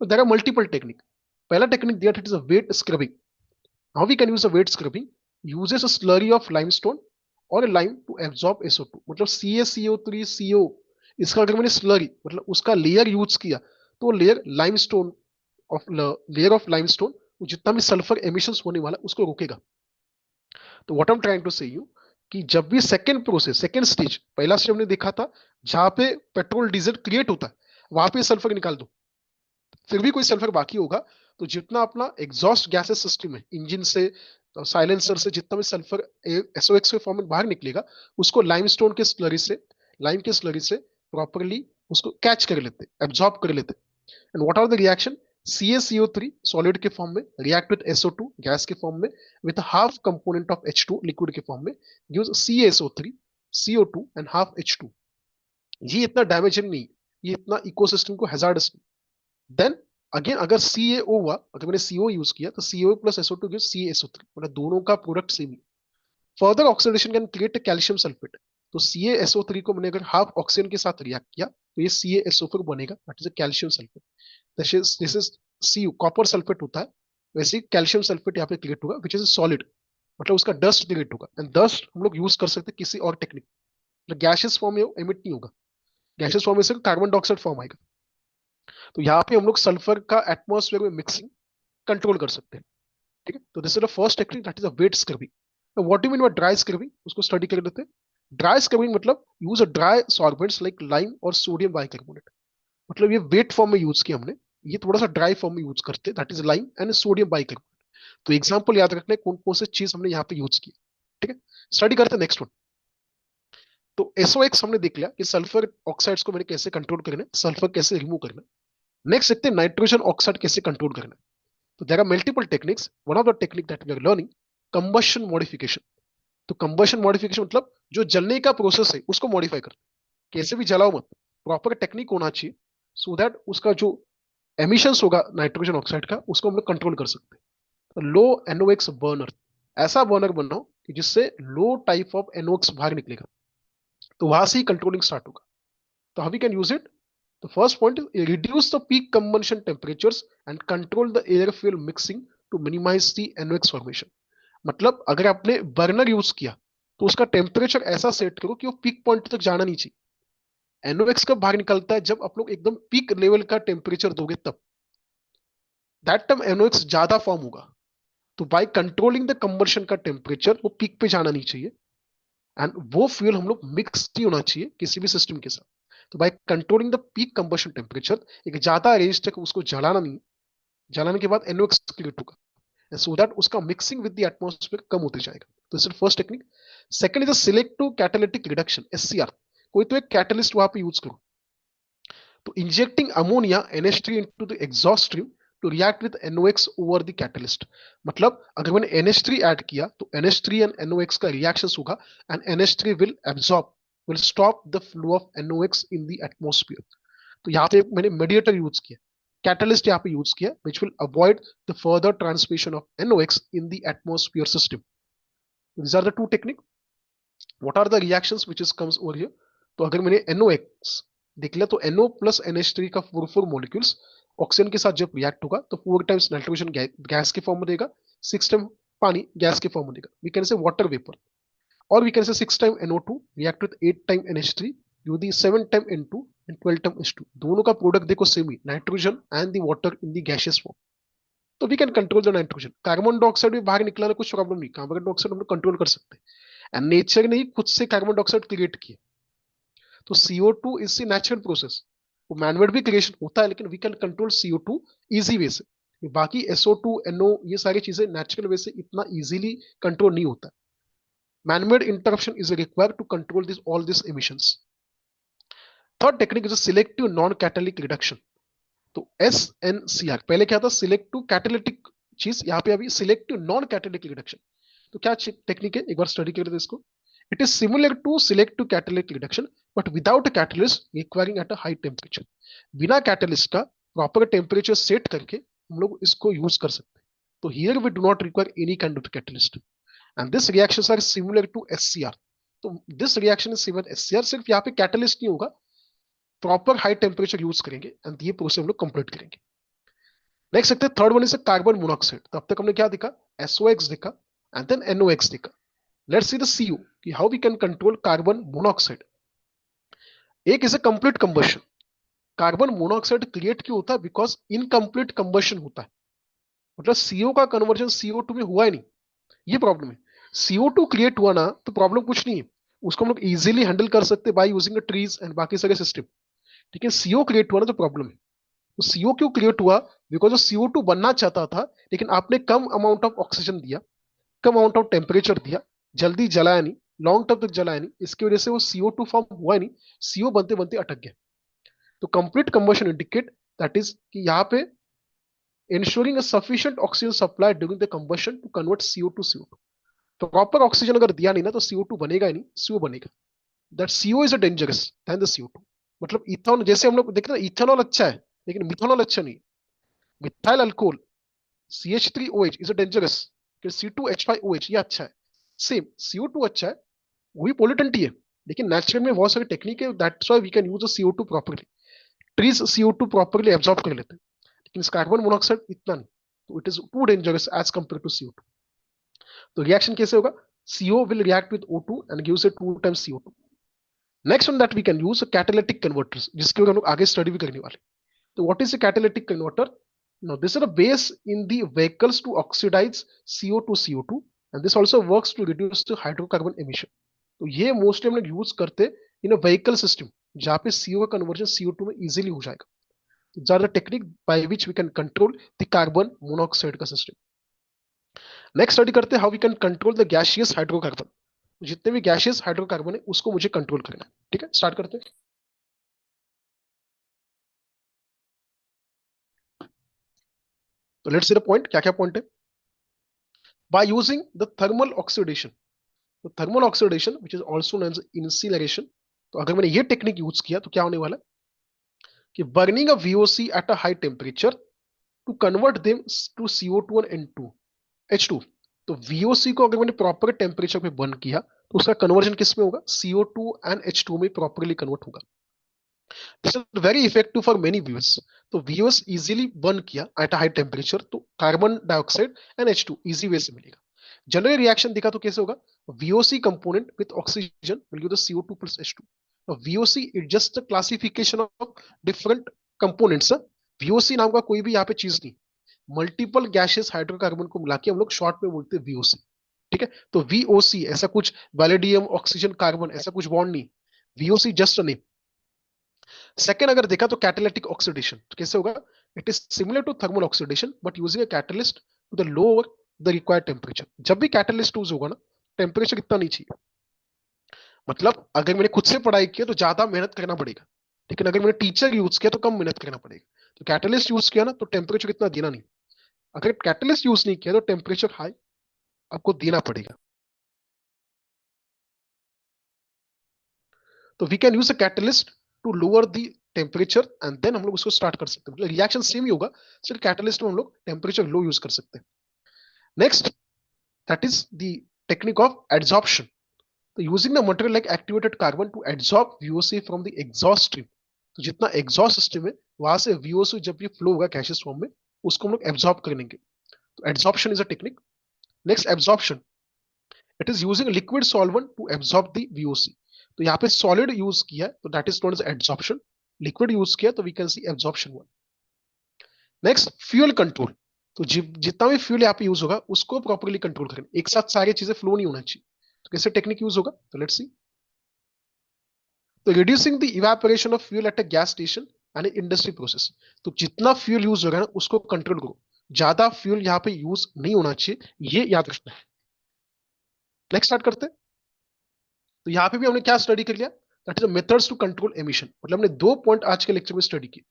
तो देयर आर मल्टीपल टेक्निक। पहला टेक्निक दिया था, it is a wet scrubbing. How we can use a wet scrubbing? Uses a slurry of limestone और लाइम टू एब्जॉर्ब SO2, मतलब CaCO3 CO, इसका अगर मैंने slurry मतलब उसका लेयर यूज किया तो layer limestone of layer of limestone जितना भी सल्फर एमिशंस होने वाला उसको रोकेगा। तो what I am trying to say you कि जब भी सेकंड प्रोसेस, सेकंड स्टेज, पहला स्टेज हमने देखा था जहां पे पेट्रोल डीजल क्रिएट होता है वहां पे सल्फर निकाल दो, फिर भी कोई सल्फर बाकी होगा तो जितना अपना एग्जॉस्ट गैसेस सिस्टम है, इंजन से, साइलेंसर से जितना भी सल्फर SOX के फॉर्म में बाहर निकलेगा, उसको लाइमस्टोन के स्लरी से, लाइम के स्लरी से प्रॉपरली उसको कैच कर लेते, एब्जॉर्ब कर लेते। And what are the reaction? CaCO3 solid के फॉर्म में रिएक्ट विद SO2 गैस के फॉर्म में, with half component of H2 liquid के फॉर्म में, gives CaSO3 CO2 and half H2। ये इतना डैमेजिंग नहीं, ये इतना इकोसिस्टम को हैजार्डस। देन अगेन अगर CaO हुआ, अगर मैंने CO यूज किया तो CO plus SO2 gives CaSO3, मतलब दोनों का product same he. Further oxidation can create calcium sulphate. तो CaSO3 को मैंने अगर हाफ ऑक्सीजन के साथ रिएक्ट किया तो ये CaSO4 बनेगा, that is a calcium sulphate. This is Cu, copper sulphate होता है, वैसे ही कैल्शियम सल्फेट यहाँ पे क्रिएट होगा, विच इज सॉलिड, मतलब उसका डस्ट क्रिएट होगा। एंड डस्ट हम लोग यूज कर सकते हैं किसी और टेक्निक, मतलब गैसेस फॉर्म में एमिट नहीं होगा, गैसेस फॉर्म में से कार्बन डाइऑक्साइड फॉर्म आएगा। तो यहाँ पे हम लोग सल्फर का एटमोस्फेयर में मिक्सिंग कंट्रोल कर सकते हैं। ठीक है, तो this is the first technique, that is a wet scrubbing. What do mean by dry scrubbing, उसको स्टडी कर लेते हैं। ड्राई स्क्रबिंग मतलब use a dry solvents like lime और सोडियम बाइकार्बोनेट, मतलब ये वेट फॉर्म में यूज किया हमने, ये थोड़ा सा ड्राई फॉर्म में यूज करते हैं, that is lime and sodium bicarbonate. तो एग्जांपल याद रखना है कौन कौन से चीज हमने यहाँ पे यूज की। ठीक है, स्टडी करते हैं नेक्स्ट वन। तो SOX हमने देख लिया कि सल्फर ऑक्साइड्स को मैंने कैसे कंट्रोल करना है, सल्फर कैसे रिमूव करना है। नेक्स्ट देखते हैं नाइट्रोजन ऑक्साइड कैसे कंट्रोल करना है। तो there are multiple techniques, one of the technique that we are learning, combustion modification. तो कंबशन मॉडिफिकेशन मतलब जो जलने का प्रोसेस है उसको मॉडिफाई कर, कैसे भी जलाओ मत, प्रॉपर टेक्निक होना चाहिए, सो दैट उसका जो एमिशंस होगा नाइट्रोजन ऑक्साइड का उसको हम लोग कंट्रोल कर सकते हैं। लो NOx बर्नर, ऐसा बर्नर बनाओ कि जिससे लो टाइप ऑफ NOx बाहर निकलेगा, तो वहां से ही कंट्रोलिंग स्टार्ट होगा। तो how we can use it? The first point is reduce the peak combustion temperatures and control the air fuel mixing to minimize the NOx formation. मतलब अगर आपने बर्नर यूज किया तो उसका टेम्परेचर ऐसा सेट करो कि वो पीक पॉइंट तक जाना नहीं चाहिए। NOx कब बाहर निकलता है? जब आप लोग एकदम पीक लेवल का टेम्परेचर दोगे तब, दैट टाइम NOx ज्यादा फॉर्म होगा। तो बाय कंट्रोलिंग द कंबर्शन का टेम्परेचर वो पीक पे जाना नहीं चाहिए, एंड वो फ्यूल हम लोग मिक्स नहीं होना चाहिए किसी भी सिस्टम के साथ। तो by controlling the peak combustion temperature, एक ज्यादा रेंज तक उसको जलाना नहीं, जलाने के बाद NOx क्रिएट होगा, सो दैट उसका मिक्सिंग विद द एटमॉस्फेयर कम होते जाएगा। तो this is first technique. Second is selective catalytic reduction, SCR। कोई तो एक कैटलिस्ट वहां पे यूज करो, तो injecting ammonia NH3 into the exhaust stream to react with NOx over the catalyst. मतलब अगर मैंने NH3 ऐड किया तो NH3 एंड NOx का रिएक्शन होगा, and NH3 will absorb, will stop the flow of NOx in the atmosphere. तो यहाँ पे मैंने मेडिएटर यूज किया, कैटलिस्ट यहाँ पे यूज किया, which will avoid the further transmission of NOx in the atmosphere system. These are the two technique. What are the reactions which is comes over here? तो अगर मैंने NOx देख लिया तो NO प्लस NH3 का 4 molecules oxygen के साथ जब रिएक्ट होगा तो 4 टाइम्स नाइट्रोजन गैस के फॉर्म में देगा, 6 टाइम पानी गैस के फॉर्म में देगा, we can say water vapour. और we can say 6 time NO2 react with 8 time NH3 you the 7 time N2 and 12 time H2। दोनों का प्रोडक्ट देखो सेम ही, nitrogen and the water in the gaseous form. तो we can control the nitrogen. Carbon dioxide भी बाहर निकला ना, कुछ प्रॉब्लम नहीं, कार्बन डाइऑक्साइड हम लोग कंट्रोल कर सकते हैं, एंड नेचर ने ही खुद से कार्बन डाइऑक्साइड क्रिएट किया। तो CO2 is see natural process, वो मैनमेड भी क्रिएशन होता है, लेकिन we can control CO2 easy way से। बाकी SO2 NO ये सारी चीजें नेचुरल वे से इतना इजीली कंट्रोल नहीं होता। Manmade interruption is required to control this all this emissions. Third technique is selective non catalytic reduction. तो SNCR पहले क्या था? सिलेक्टिव कैटालिटिक चीज, यहाँ पे अभी सिलेक्टिव नॉन कैटालिटिक रिडक्शन। तो क्या टेक्निक है, एक बार स्टडी कर लेते इसको। It is similar to selective catalytic reduction but without a catalyst requiring at a high temperature. बिना कैटलिस्ट का प्रॉपर टेम्परेचर सेट करके हम लोग इसको यूज कर सकते हैं। तो here we do not require any kind of catalyst, and this reactions are similar to SCR। तो this reaction is similar SCR, सिर्फ यहाँ पे कैटलिस्ट नहीं होगा, प्रॉपर हाई टेम्परेचर यूज करेंगे एंड ये प्रोसेस हम लोग कंप्लीट करेंगे। नेक्स्ट देखते हैं third one is carbon monoxide. तो अब तक हमने क्या देखा? SOX देखा एंड देन NOx देखा। लेट्स सी द CO कि how we can control carbon monoxide. एक is a complete combustion. Carbon monoxide create क्यों होता है? बिकॉज इनकम्प्लीट कंबशन होता है, मतलब CO का कन्वर्जन CO2 में हुआ ही नहीं, ये प्रॉब्लम है। CO2 क्रिएट हुआ ना तो प्रॉब्लम कुछ नहीं है, उसको हम लोग इजीली हैंडल कर सकते हैं बाय यूजिंग ट्रीज एंड बाकी सारे सिस्टम। लेकिन CO क्रिएट हुआ ना तो प्रॉब्लम है। तो CO क्यों क्रिएट हुआ? बिकॉज CO2 बनना चाहता था, लेकिन आपने कम अमाउंट ऑफ ऑक्सीजन दिया, कम अमाउंट ऑफ टेम्परेचर दिया, जल्दी जलाया नहीं, लॉन्ग टर्म तक जलाया नहीं, इसकी वजह से वो CO2 फॉर्म हुआ नहीं, CO बनते बनते अटक गया। तो complete combustion indicate that is कि यहाँ पे ensuring a sufficient oxygen supply during the combustion to convert CO to CO2। तो प्रॉपर ऑक्सीजन अगर दिया नहीं ना तो CO2 बनेगा ही नहीं, CO बनेगा। That CO is a dangerous than the CO2। मतलब इथेनॉल, जैसे हम लोग देखते हैं इथेनॉल अच्छा है लेकिन मिथेनॉल अच्छा नहीं। Methyl alcohol CH3OH is a dangerous, C2H5OH ये अच्छा है। सेम CO2 अच्छा है, वही पोल्यूटेंट ही है, लेकिन नेचुरल में बहुत सारी टेक्निक है, that's why we can use CO2 properly. Trees CO2 properly absorb कर लेते हैं, लेकिन इस कार्बन मोनोऑक्साइड इतना नहीं, तो it is too dangerous as compare to CO2। तो रिएक्शन कैसे होगा? CO will react with O2 and gives it 2 times CO2। Next on that we can use catalytic converters, जिसके हम लोग आगे स्टडी भी करने वाले। तो what is a catalytic converter? Now this is a base in the vehicles to oxidize CO to CO2 and this also works to reduce the hydrocarbon emission। तो ये मोस्टली हम लोग यूज करते इन अ व्हीकल सिस्टम जहाँ पे CO का conversion CO2 में easily हो जाएगा। These are the technique by which we can control the carbon monoxide का सिस्टम। नेक्स्ट स्टडी करते हैं how we can control the gaseous hydrocarbon. जितने भी गैसियस हाइड्रोकार्बन है उसको मुझे कंट्रोल करना है। ठीक है, स्टार्ट करते हैं। तो लेट्स सी द पॉइंट, क्या क्या पॉइंट है। By using the thermal oxidation, तो thermal oxidation which is also known as incineration. तो अगर मैंने ये टेक्निक यूज किया तो क्या होने वाला है कि burning a VOC at a high temperature to convert them to CO2 and N2 H2। तो VOC को अगर मैंने प्रॉपर टेम्परेचर पे बर्न किया तो उसका कन्वर्जन किस में होगा, CO2 एंड H2 में प्रॉपरली कन्वर्ट होगा. This is very effective for many viewers. तो VOS इजीली बर्न किया एट हाई टेम्परेचर तो carbon dioxide and H2 easy way से मिलेगा. जनरल रिएक्शन दिखा तो कैसे होगा, VOC component with oxygen will give the CO2 plus H2. VOC is just classification of different components. VOC नाम का कोई भी यहाँ पे चीज नहीं, मल्टीपल गैसेस हाइड्रोकार्बन को मिला के हम लोग शॉर्ट में बोलते हैं VOC. ठीक है, तो VOC ऐसा कुछ वैलेडियम ऑक्सीजन कार्बन ऐसा कुछ बॉन्ड नहीं, VOC just a name. Second अगर देखा तो कैटालिटिक ऑक्सीडेशन तो कैसे होगा, it is similar to thermal oxidation but using a catalyst to the lower the required temperature. जब भी कैटलिस्ट यूज होगा ना, टेम्परेचर कितना नहीं चाहिए. मतलब अगर मैंने खुद से पढ़ाई की तो ज्यादा मेहनत करना पड़ेगा, लेकिन अगर मैंने टीचर यूज किया तो कम मेहनत करना पड़ेगा. तो कैटलिस्ट यूज किया ना तो टेम्परेचर कितना देना नहीं, अगर कैटलिस्ट यूज नहीं किया तो टेम्परेचर हाई आपको देना पड़ेगा. तो we can use a catalyst to lower the temperature and then हम लोग उसको स्टार्ट कर सकते हैं. मतलब रिएक्शन सेम ही होगा, सिर्फ कैटलिस्ट में हम लोग टेम्परेचर लो यूज कर सकते हैं. Next that is the technique of adsorption. तो using the material like activated carbon to adsorb VOC from the exhaust stream. तो जितना एग्जॉस्ट सिस्टम है वहां से VOC जब भी फ्लो होगा गैसेस फॉर्म में उसको हम लोग एब्जॉर्ब कर लेंगे. तो adsorption is a technique. Next absorption, it is using liquid solvent to absorb the VOC. तो यहाँ पे सॉलिड यूज किया है तो that is known as absorption, liquid use किया तो we can see absorption one. Next fuel control. तो जितना भी फ्यूल यहाँ पे यूज होगा उसको प्रॉपरली कंट्रोल करें, एक साथ सारी चीजें फ्लो नहीं होना चाहिए. तो कैसे टेक्निक यूज होगा, तो लेट्स सी. तो reducing the evaporation of fuel at a gas station and industry process. तो जितना फ्यूल यूज होगा ना उसको कंट्रोल करो, ज्यादा फ्यूल यहाँ पे यूज नहीं होना चाहिए, ये याद रखना है. नेक्स्ट स्टार्ट करते हैं. तो यहाँ पे भी हमने क्या स्टडी कर लिया, that is methods to control emission. मतलब हमने दो पॉइंट आज के लेक्चर में स्टडी किए.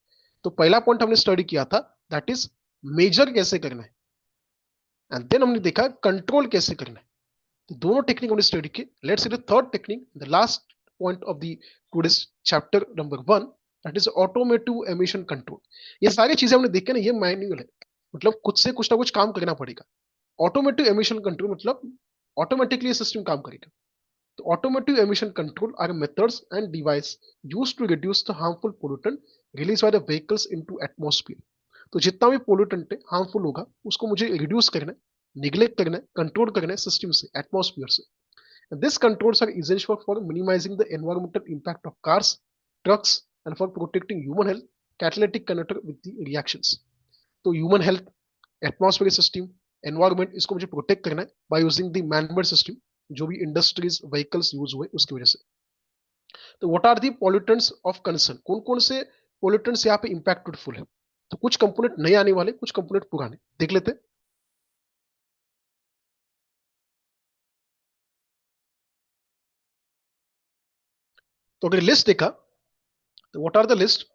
तो पहला पॉइंट हमने स्टडी किया था दैट इज मेजर कैसे करना है, एंड देन हमने देखा कंट्रोल कैसे करना है. तो दोनों टेक्निक हमने स्टडी की. Let's see the third technique, the last point of the today's chapter number 1, that is automotive emission control. ये सारी चीजें हमने देखी ना, ये मैन्युअल है, मतलब खुद से कुछ ना कुछ काम करना पड़ेगा. ऑटोमेटिव एमिशन कंट्रोल मतलब ऑटोमेटिकली सिस्टम काम करेगा. तो automotive emission control are methods and device used to reduce the harmful pollutant released by the vehicles into atmosphere. तो जितना भी पोल्यूटेंट है हार्मफुल होगा उसको मुझे रिड्यूस करना है, निग्लेक्ट करना है, कंट्रोल करना है सिस्टम से, एटमॉस्फेयर से. This controls are essential for minimizing the environmental impact of cars, trucks and for protecting human health. Catalytic converter with the reactions. तो human health, atmosphere system, environment, इसको मुझे protect करना है by using the manmade system जो भी industries vehicles use हुए उसकी वजह से. तो what are the pollutants of concern, कौन कौन से पॉल्यूटेंट्स यहाँ पे इंपैक्टेडफुल है. तो कुछ कंपोनेंट नए आने वाले, कुछ कंपोनेंट पुराने, देख लेते हैं. तो अगर लिस्ट देखा तो व्हाट आर द लिस्ट.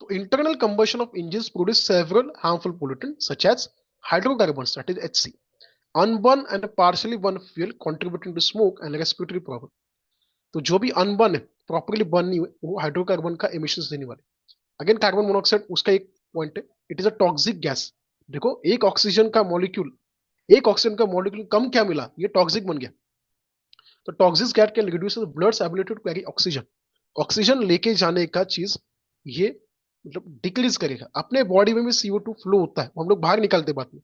तो internal combustion of engines produce several harmful pollutant such as hydrocarbons that is HC, unburned and partially burned fuel contributing to smoke and respiratory problem. तो जो भी अनबर्न है, properly burn नहीं हुए, वो hydrocarbon का emissions देने वाले. अगेन कार्बन मोनोऑक्साइड उसका एक पॉइंट है, it is a toxic gas. देखो एक ऑक्सीजन का मॉलिक्यूल कम क्या मिला, ये टॉक्सिक बन गया. तो toxic gas can reduce blood's ability to carry oxygen. Oxygen लेके जाने का चीज ये मतलब डिक्रीज करेगा. अपने बॉडी में भी CO2 फ्लो होता है, हम लोग बाहर निकालते बाद में,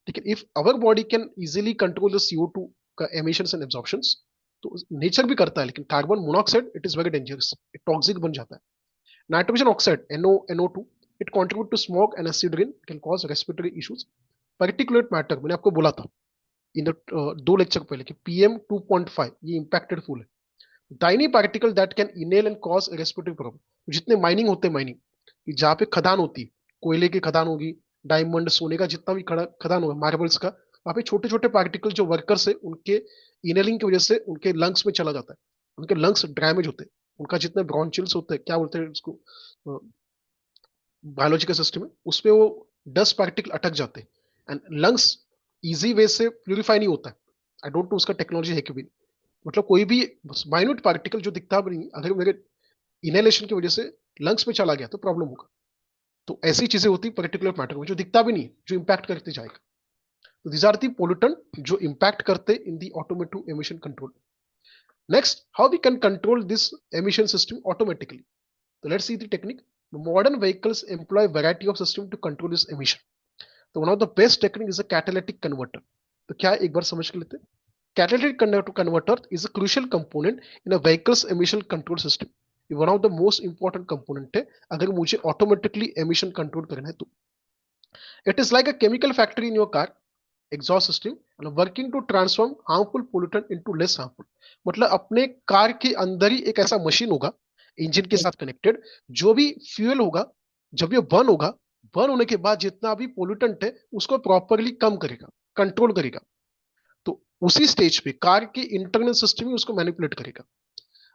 लेकिन if our body can easily control the CO2 का एमिशंस एंड एब्जॉर्प्शंस, तो नेचर भी करता है, लेकिन carbon monoxide it is very dangerous, it toxic बन जाता है. Nitrogen oxide NO2 it contribute to smoke and acid rain, can cause respiratory issues. Particulate matter मैंने आपको बोला था इन द दो लेक्चर पहले कि PM2.5 ये इंपैक्टेड फुल है. Tiny particle that can inhale and cause respiratory problem. जितने माइनिंग होते हैं, माइनिंग जहाँ पे खदान होती है, कोयले की खदान होगी, डायमंड, सोने का जितना भी खदान होगा, मार्बल्स का, वहाँ पे छोटे छोटे पार्टिकल जो वर्कर्स है उनके इनहेलिंग की वजह से उनके लंग्स में चला जाता है, उनके लंग्स डैमेज होते हैं, उनका जितने ब्रॉन्चिल्स होते हैं, क्या बोलते हैं उसको बायोलॉजिकल सिस्टम में, उसमें वो डस्ट पार्टिकल अटक जाते हैं एंड लंग्स इजी वे से प्यूरिफाई नहीं होता है. आई डोंट नो उसका टेक्नोलॉजी है कि भी, मतलब कोई भी माइन्यूट पार्टिकल जो दिखता भी नहीं, अगर मेरे इनहेलेशन की वजह से लंग्स में चला गया तो प्रॉब्लम होगा. तो ऐसी चीजें होती पर्टिकुलर मैटर में जो दिखता भी नहीं, जो इंपैक्ट करते जाएगा। तो दीज आर दी पोल्यूटेंट जो इंपैक्ट करते in the automotive emission control. Next, how we can control this emission system automatically. तो let's see the technique. Modern vehicles employ variety of system to control this emission. तो one of the best technique is a catalytic converter. तो क्या है, एक बार समझ के लेते हैं। Catalytic converter is a crucial component in a vehicle's emission control system. ये one of the most important component है अगर मुझे automatically emission control करना है तो। It is like a chemical factory in your car exhaust system and working to transform harmful pollutant into less harmful. मतलब अपने car के अंदर ही एक ऐसा मशीन होगा इंजन के साथ कनेक्टेड, जो भी फ्यूल होगा जब ये बर्न होगा, बर्न होने के बाद जितना भी पोल्यूटेंट है उसको प्रॉपरली कम करेगा, कंट्रोल करेगा। तो उसी स्टेज पे कार के इंटरनल सिस्टम ही उसको मैनिपुलेट करेगा।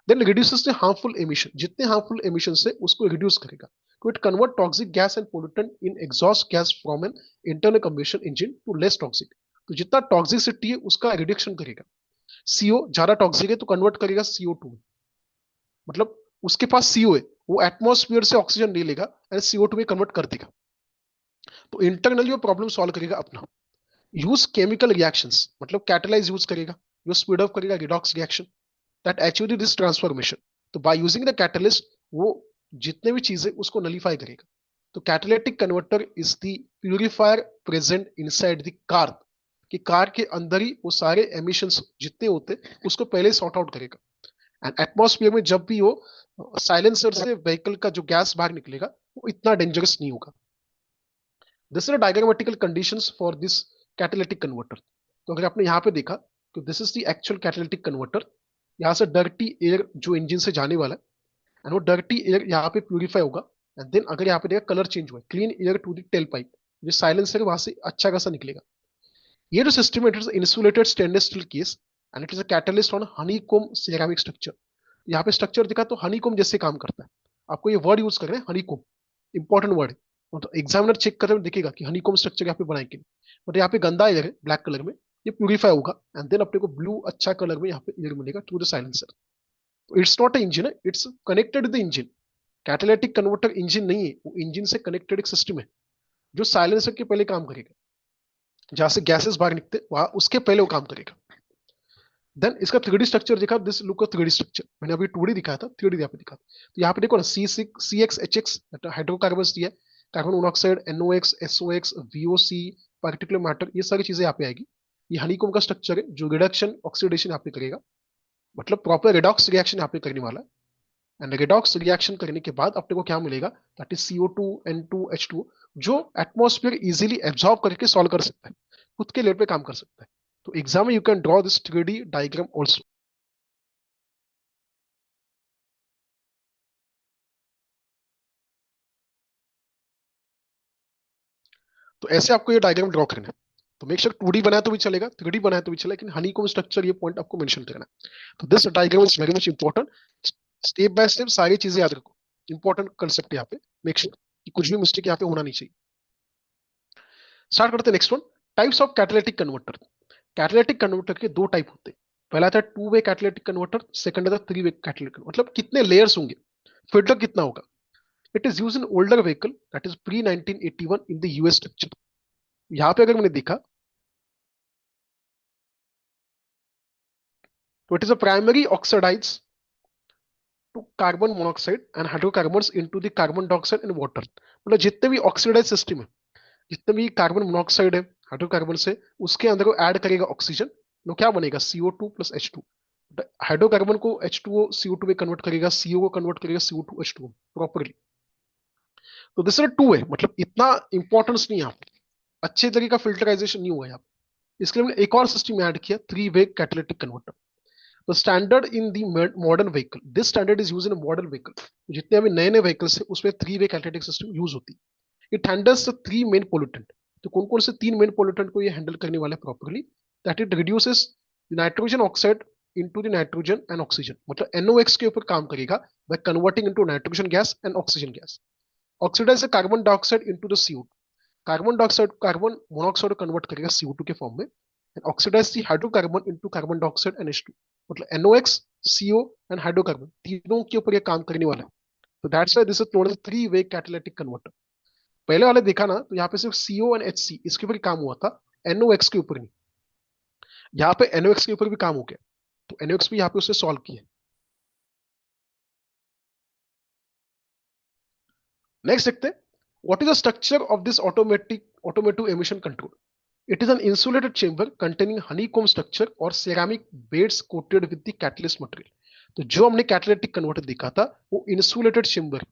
Then reduces the harmful emission, जितने हार्मफुल एमिशन है उसको रिड्यूस करेगा। तो it convert toxic gas and pollutant in exhaust gas from an internal combustion engine to less toxic. तो जितना टॉक्सिसिटी है उसका रिडक्शन करेगा। सीओ ज्यादा टॉक्सिक है तो कन्वर्ट करेगा CO2, मतलब उसके पास सीओ है, वो एटमॉस्फेयर से ऑक्सीजन नहीं लेगा एंड CO2 में कन्वर्ट कर देगा। तो इंटरनली वो प्रॉब्लम सॉल्व करेगा अपना। यूज केमिकल रिएक्शंस, मतलब कैटलाइज यूज करेगा जो स्पीड अप करेगा redox reaction that achieve this transformation. तो बाय यूजिंग द कैटलिस्ट वो जितने भी चीजें उसको नलीफाई करेगा। तो catalytic converter is the purifier present inside the car, कि कार के अंदर ही वो सारे एमिशंस जितने होते उसको पहले सॉर्ट आउट करेगा। एंड एटमॉस्फेयर में जब भी वो साइलेंसर से व्हीकल का जो गैस बाहर निकलेगा वो इतना डेंजरस नहीं होगा। This is diagrammatical conditions for this catalytic converter. तो अगर आपने यहाँ पे देखा तो this is the actual catalytic converter. यहाँ से डर्टी एयर जो इंजन से जाने वाला है एंड वो डर्टी एयर यहाँ पे प्यूरिफाई होगा। एंड देन अगर यहाँ पे देखा कलर चेंज हुआ, clean air to the tail pipe, जो साइलेंसर वहां से अच्छा खासा निकलेगा। ये जो सिस्टम है it is insulated stainless steel case and it is a catalyst on honeycomb ceramic structure. यहाँ पे स्ट्रक्चर दिखा तो हनीकोम जैसे काम करता है। आपको ये वर्ड यूज कर रहे हैं हनीकोम, इंपॉर्टेंट वर्ड है। तो एग्जामिनर चेक कर रहे दिखेगा कि हनीकोम स्ट्रक्चर यहाँ पे बनाएंगे, बट यहाँ पे गंदा एयर है ब्लैक कलर में, ये प्यूरिफाई होगा एंड देन अपने को ब्लू अच्छा कलर में यहाँ पे एयर मिलेगा through the silencer. It's not a engine है, it's connected the engine. Catalytic converter engine नहीं है, वो इंजन से कनेक्टेड एक सिस्टम है जो साइलेंसर के पहले काम करेगा। जहां से गैसेस बाहर निकलते वहां उसके पहले वो काम करेगा। देन इसका 3D स्ट्रक्चर देखा, दिस लुक 3D स्ट्रक्चर। मैंने अभी 2D दिखाया था, 3D यहाँ पे दिखा। तो यहाँ पे देखो ना CXHX हाइड्रोकार्बन दिया है, carbon monoxide, NOx, SOx, VOC, particular matter, ये सारी चीजें यहाँ पे आएगी। ये हनीकोम का स्ट्रक्चर है जो रिडक्शन ऑक्सीडेशन यहाँ पे करेगा, मतलब प्रॉपर रिडॉक्स रिएक्शन यहाँ पे करने वाला है। एंड रिडॉक्स रिएक्शन करने के बाद अपने को क्या मिलेगा, that is CO2 N2 H2 जो एटमॉस्फेयर इजीली एब्जॉर्ब करके सॉल्व कर सकता है, खुद के लेवल पे काम कर सकता है। तो एग्जाम में you can draw this 3D diagram also. तो ऐसे आपको ये डायग्राम ड्रॉ करना है। तो मेक श्योर 2D बनाया तो भी चलेगा, 3D बनाया तो भी चलेगा, लेकिन हनीकोम स्ट्रक्चर ये पॉइंट आपको मेंशन करना है। तो this diagram is very much important. Step by step सारी चीजें याद रखो, इंपॉर्टेंट कंसेप्ट यहाँ पे, मेक श्योर कि कुछ भी मिस्टेक यहाँ पे होना नहीं चाहिए। स्टार्ट करते हैं next one, types of catalytic converter. Catalytic converter के दो टाइप होते हैं। पहला था 2-वे कैटालिटिक कन्वर्टर, सेकंड था 3-वे कैटालिटिक कन्वर्टर। मतलब कितने लेयर्स होंगे, फिल्टर कितना होगा। It is use in older vehicle that is pre 1981 in the US structure. यहाँ पे अगर मैंने देखा तो it is a primary oxidize to carbon monoxide and hydrocarbons into the carbon dioxide and water. मतलब जितने भी ऑक्सीडाइज सिस्टम है, जितने भी कार्बन मोनोऑक्साइड है, हाइड्रोकार्बन से उसके अंदर वो ऐड करेगा ऑक्सीजन, तो क्या बनेगा CO2 प्लस H2। हाइड्रोकार्बन को H2O CO2 में कन्वर्ट करेगा, CO को कन्वर्ट करेगा CO2 H2O प्रॉपरली। तो दिस इज 2-वे, मतलब इतना इंपॉर्टेंस नहीं है यहाँ पे, अच्छे तरीके का फिल्टराइजेशन नहीं हुआ यहाँ पे। इसके लिए मैंने एक और सिस्टम ऐड किया, 3-वे कैटालिटिक कन्वर्टर। तो standard in the modern vehicle, this standard is use in modern vehicle. जितने अभी नए नए व्हीकल्स है उसमें 3-वे कैटालिटिक सिस्टम यूज होती है। It handles the 3 main pollutant. तो कौन कौन से 3 मेन पोल्यूटेंट को ये हैंडल करने वाले properly, that it reduces nitrogen oxide into the nitrogen and oxygen. मतलब NOx के ऊपर काम करेगा by converting into nitrogen gas and oxygen gas. Oxidize carbon dioxide into the CO2, carbon dioxide carbon monoxide convert करेगा CO2 के form में। And oxidize the hydrocarbon into carbon dioxide and H2। मतलब NOx, CO and hydrocarbon तीनों के ऊपर ये काम करने वाला है। तो that's why this is known as 3-वे कैटालिटिक कन्वर्टर। पहले वाले देखा ना, तो यहाँ पे सिर्फ CO एंड HC इसके ऊपर ही काम हुआ था, NOx के ऊपर नहीं। यहाँ पे NOx के ऊपर भी काम हो गया, तो NOx भी यहाँ पे उसने सॉल्व किया। नेक्स्ट देखते हैं, what is the structure of this automotive emission control. It is an insulated chamber containing honeycomb structure और ceramic beds coated with the catalyst material. तो जो हमने कैटालिटिक कन्वर्टर देखा था वो इंसुलेटेड चेंबर,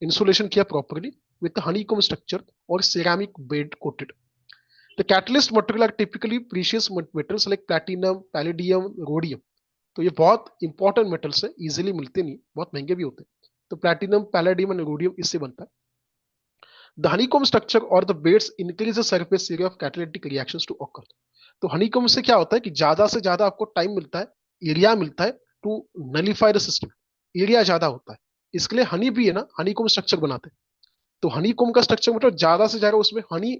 इंसुलेशन किया प्रॉपरली विद हनीकॉम स्ट्रक्चर और ceramic bed coated. The catalyst material are typically precious metals like platinum, palladium, rhodium. तो ये बहुत इंपॉर्टेंट मेटल्स है, इजीली मिलते नहीं, बहुत महंगे भी होते हैं। तो प्लैटिनम, पैलेडियम एंड रोडियम इससे बनता है। द हनीकॉम स्ट्रक्चर और the beds increase the surface area of catalytic reactions to occur. तो हनीकॉम से क्या होता है कि ज्यादा से ज्यादा आपको टाइम मिलता है, एरिया मिलता है to nullify the system, area ज्यादा होता है। इसके लिए हनी भी है ना, हनीकॉम स्ट्रक्चर बनाते हैं। तो हनीकॉम का स्ट्रक्चर मतलब ज्यादा से ज्यादा उसमें हनी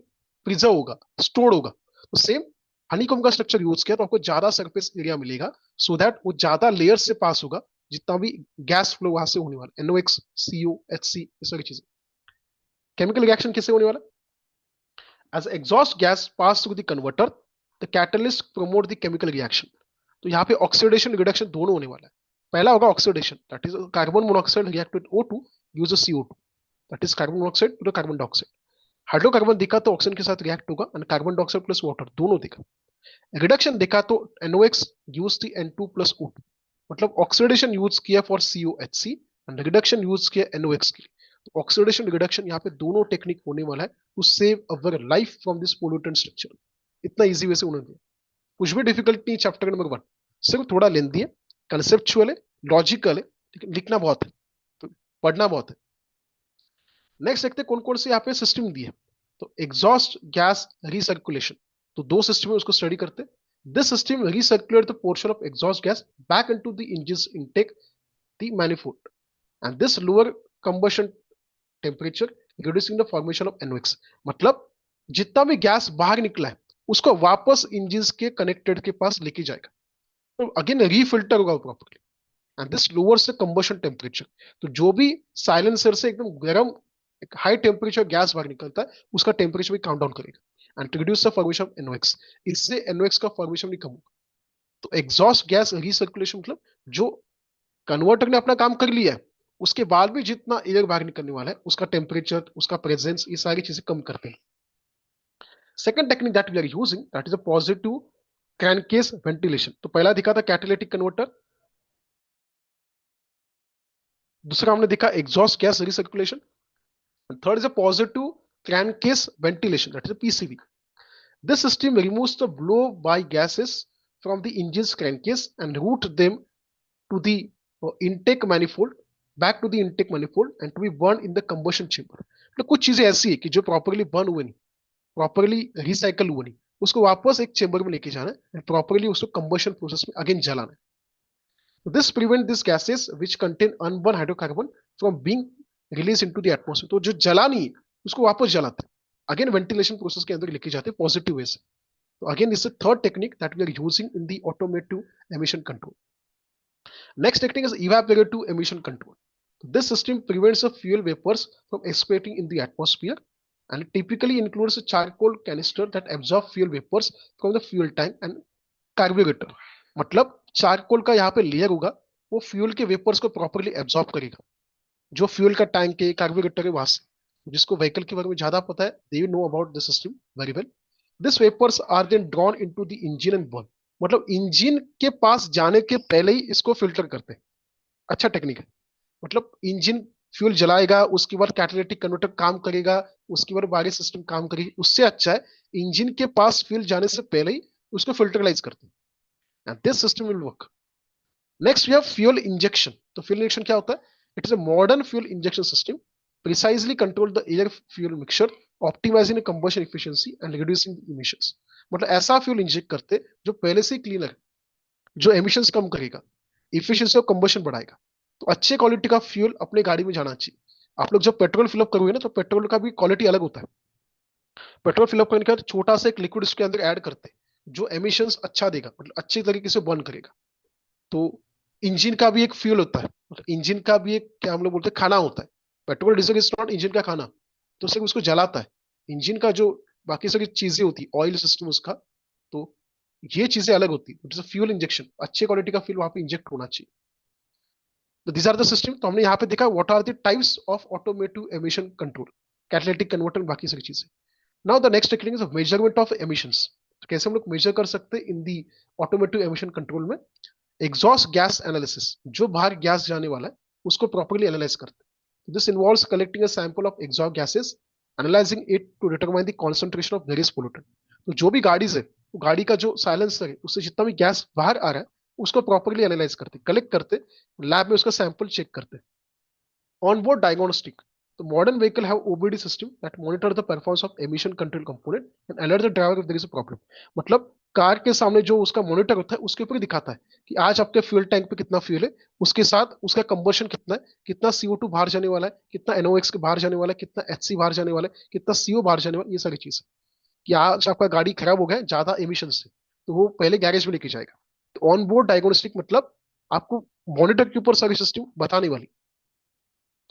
प्रिजर्व होगा, स्टोर होगा। तो सेम हनीकॉम का स्ट्रक्चर यूज किया तो आपको ज्यादा सरफेस एरिया मिलेगा, सो दैट वो ज्यादा लेयर से पास होगा, जितना भी गैस फ्लो वहां से होने वाला, NOx, CO, HC, ये सारी चीजें। केमिकल रिएक्शन किससे होने वाला? As exhaust gas pass through the converter, the catalyst promote the chemical reaction. तो यहाँ पे ऑक्सीडेशन रिडक्शन दोनों होने वाला है। पहला होगा oxidation, that is carbon monoxide react with O2 use CO2, that is carbon monoxide to the carbon dioxide. Hydrocarbon दिखा तो ऑक्सीजन के साथ रिएक्ट होगा and carbon dioxide plus water दोनों दिखा। रिडक्शन देखा तो NOx यूज थी N2 प्लस O2, मतलब ऑक्सीडेशन यूज किया for COHC and reduction use किया NOx के लिए। तो ऑक्सीडेशन रिडक्शन यहाँ पे दोनों टेक्निक होने वाला है to save our life from this pollutant structure. इतना इजी वे से उन्होंने दिया, कुछ भी डिफिकल्ट नहीं चैप्टर नंबर 1, सिर्फ थोड़ा लेंथी है, कंसेप्चुअल है, लॉजिकल है, लेकिन लिखना बहुत है, तो पढ़ना बहुत है। नेक्स्ट देखते हैं कौन कौन से यहाँ पे सिस्टम दिए। तो एग्जॉस्ट गैस रिसर्कुलेशन, तो दो सिस्टम है, उसको स्टडी करते हैं। This system recirculate the portion of exhaust gas back into the engine intake the manifold and this lower combustion temperature reducing the formation of NOx। मतलब जितना भी गैस बाहर निकला है उसको वापस इंजन के कनेक्टेड के पास लेके जाएगा, तो अगेन रीफिल्टर होगा properly and this lowers the combustion temperature. तो जो भी साइलेंसर से एकदम गर्म एक हाई टेम्परेचर गैस बाहर निकलता है उसका टेम्परेचर भी काउंट डाउन करेगा and reduce the formation of NOx। इससे NOx का फॉर्मेशन भी कम होगा। तो एग्जॉस्ट गैस रिसर्कुलेशन मतलब जो कन्वर्टर ने अपना काम कर लिया है उसके बाद भी जितना एयर बाहर निकलने वाला है उसका टेम्परेचर, उसका प्रेजेंस, ये सारी चीजें कम करते हैं। Second technique that we are using that is a positive crankcase ventilation. तो पहला दिखा था कैटालिटिक कन्वर्टर, दूसरा हमने देखा exhaust gas recirculation, third is a positive crankcase ventilation, that is a PCV. This system removes the blow by gases from the engine's crankcase and route them to the intake manifold, back to the intake manifold and to be burned in the combustion chamber. तो कुछ चीजें ऐसी है कि जो properly burn हुए नहीं, properly recycle हुए नहीं, उसको वापस एक चेंबर में लेके जाना है, प्रॉपरली उसको कंबशन प्रोसेस में अगेन जलाना है। This prevent these gases which contain unburned hydrocarbon from being released into the atmosphere. तो जो जला नहीं है उसको वापस जलाते हैं, अगेन वेंटिलेशन प्रोसेस के अंदर लेके जाते हैं पॉजिटिव वे से। तो again this third technique that we are using in the automotive emission control. Next technique is evaporative emission control. This system prevents the fuel vapors from escaping in the atmosphere and it typically includes a charcoal canister that absorb fuel vapors from the fuel tank and carburetor। मतलब charcoal का यहाँ पे layer होगा, वो fuel के vapours को properly absorb करेगा, जो फ्यूल का टैंक है, कार्बोरेटर है वहां से। जिसको व्हीकल के बारे में ज्यादा पता है, they know about the system very well. This vapours are then drawn into the engine and burn, मतलब इंजन के पास जाने के पहले ही इसको फिल्टर करते हैं। अच्छा टेक्निक है, मतलब इंजन फ्यूल जलाएगा, उसके बाद कैटालिटिक कन्वर्टर काम करेगा, उसके बाद बाकी सिस्टम काम करेगी, उससे अच्छा है इंजन के पास फ्यूल जाने से पहले ही उसको फिल्टरलाइज करते हैं and this system will work. Next we have fuel injection. तो fuel injection क्या होता है? It is a modern fuel injection system precisely control the air fuel mixture, optimizing the combustion efficiency and reducing the emissions. मतलब ऐसा fuel inject करते जो पहले से क्लीनर है, जो एमिशंस कम करेगा, इफिशिएंसी ऑफ कंबशन बढ़ाएगा। तो अच्छे क्वालिटी का फ्यूल अपने गाड़ी में जाना चाहिए। आप लोग जब पेट्रोल फिलअप करोगे ना, तो पेट्रोल का भी क्वालिटी अलग होता है। पेट्रोल फिलअप करने के बाद छोटा सा एक लिक्विड उसके अंदर ऐड करते हैं जो एमिशंस अच्छा देगा, मतलब अच्छी तरीके से बर्न करेगा। तो इंजन का भी एक फ्यूल होता है, मतलब इंजन का भी एक क्या हम लोग बोलते हैं खाना होता है। Petrol diesel is not engine का खाना, तो सिर्फ उसको जलाता है। इंजन का जो बाकी सारी चीजें होती है, ऑयल सिस्टम उसका, तो ये चीजें अलग होती है। जैसे फ्यूल इंजेक्शन, अच्छे क्वालिटी का फ्यूल वहां पे इंजेक्ट होना चाहिए। तो दीज आर द सिस्टम। तो हमने यहाँ पे देखा what are the types of automotive emission control, catalytic converter, बाकी सारी चीजें। Now the next technique is measurement of emissions. तो कैसे हम लोग मेजर कर सकते हैं in the automotive emission control में? एग्जॉस्ट गैस एनालिसिस, जो बाहर गैस जाने वाला है उसको प्रॉपर्ली एनालाइज करते हैं। This involves collecting a sample of exhaust gases, analysing it to determine the concentration of various pollutant. तो जो भी गाड़ीज है, वो गाड़ी का जो साइलेंसर है उससे जितना भी गैस बाहर आ रहा है उसको प्रॉपर्ली एनालाइज करते, कलेक्ट करते, लैब में उसका सैंपल चेक करते। Onboard diagnostic. The modern vehicle have OBD system that monitor the performance of emission control component and alert the driver if there is a problem. मतलब car के सामने जो उसका मॉनिटर होता है उसके ऊपर ही दिखाता है कि आज आपके फ्यूल टैंक पे कितना फ्यूल है, उसके साथ उसका कंबशन कितना है, कितना CO2 बाहर जाने वाला है, कितना NOx के बाहर जाने वाला है, कितना HC बाहर जाने वाला है, कितना CO बाहर जाने वाला है, ये सारी चीज है। कि आज आपका गाड़ी खराब हो गया है ज्यादा एमिशन से, तो वो पहले गैरेज में लेके जाएगा। तो ऑन बोर्ड डायग्नोस्टिक मतलब आपको मॉनिटर के ऊपर सारी सिस्टम बताने वाली।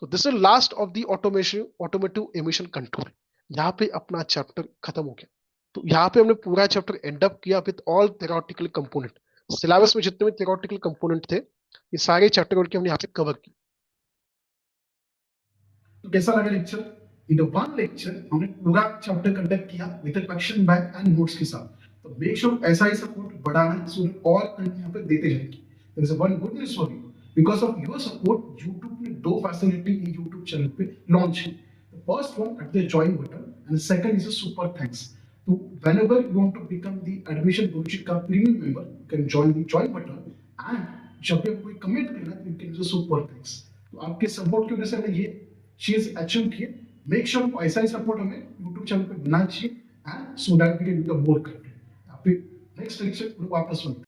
तो this is last of the automation automotive emission control. यहाँ पे अपना चैप्टर खत्म हो गया। तो यहाँ पे हमने पूरा चैप्टर एंड अप किया with all theoretical component. Syllabus में जितने भी थ्योरेटिकल कंपोनेंट थे, ये सारे चैप्टर के हमने यहाँ पे कवर किए। तो कैसा लगा लेक्चर? इन वन लेक्चर हमने पूरा चैप्टर कंडक्ट किया with question bank and notes के साथ। तो मेक श्योर ऐसा ही सपोर्ट बढ़ाना है, सो और कंटेंट यहाँ पे देते जाएंगे। There is one good news for you, because of your support YouTube ने दो फैसिलिटी इन YouTube चैनल पे लॉन्च की। The first one at the join button and second is a super thanks. तो whenever you want to become the admission Guruji का premium member, you can join the join button and जब भी आप कोई comment करना है, you can use super thanks. तो आपके सपोर्ट की वजह से हमें ये चीज अचीव की। मेक श्योर ऐसा ही सपोर्ट हमें यूट्यूब चैनल पे देना चाहिए, and so that we can become more content. Next lecture वापस मिलते हैं।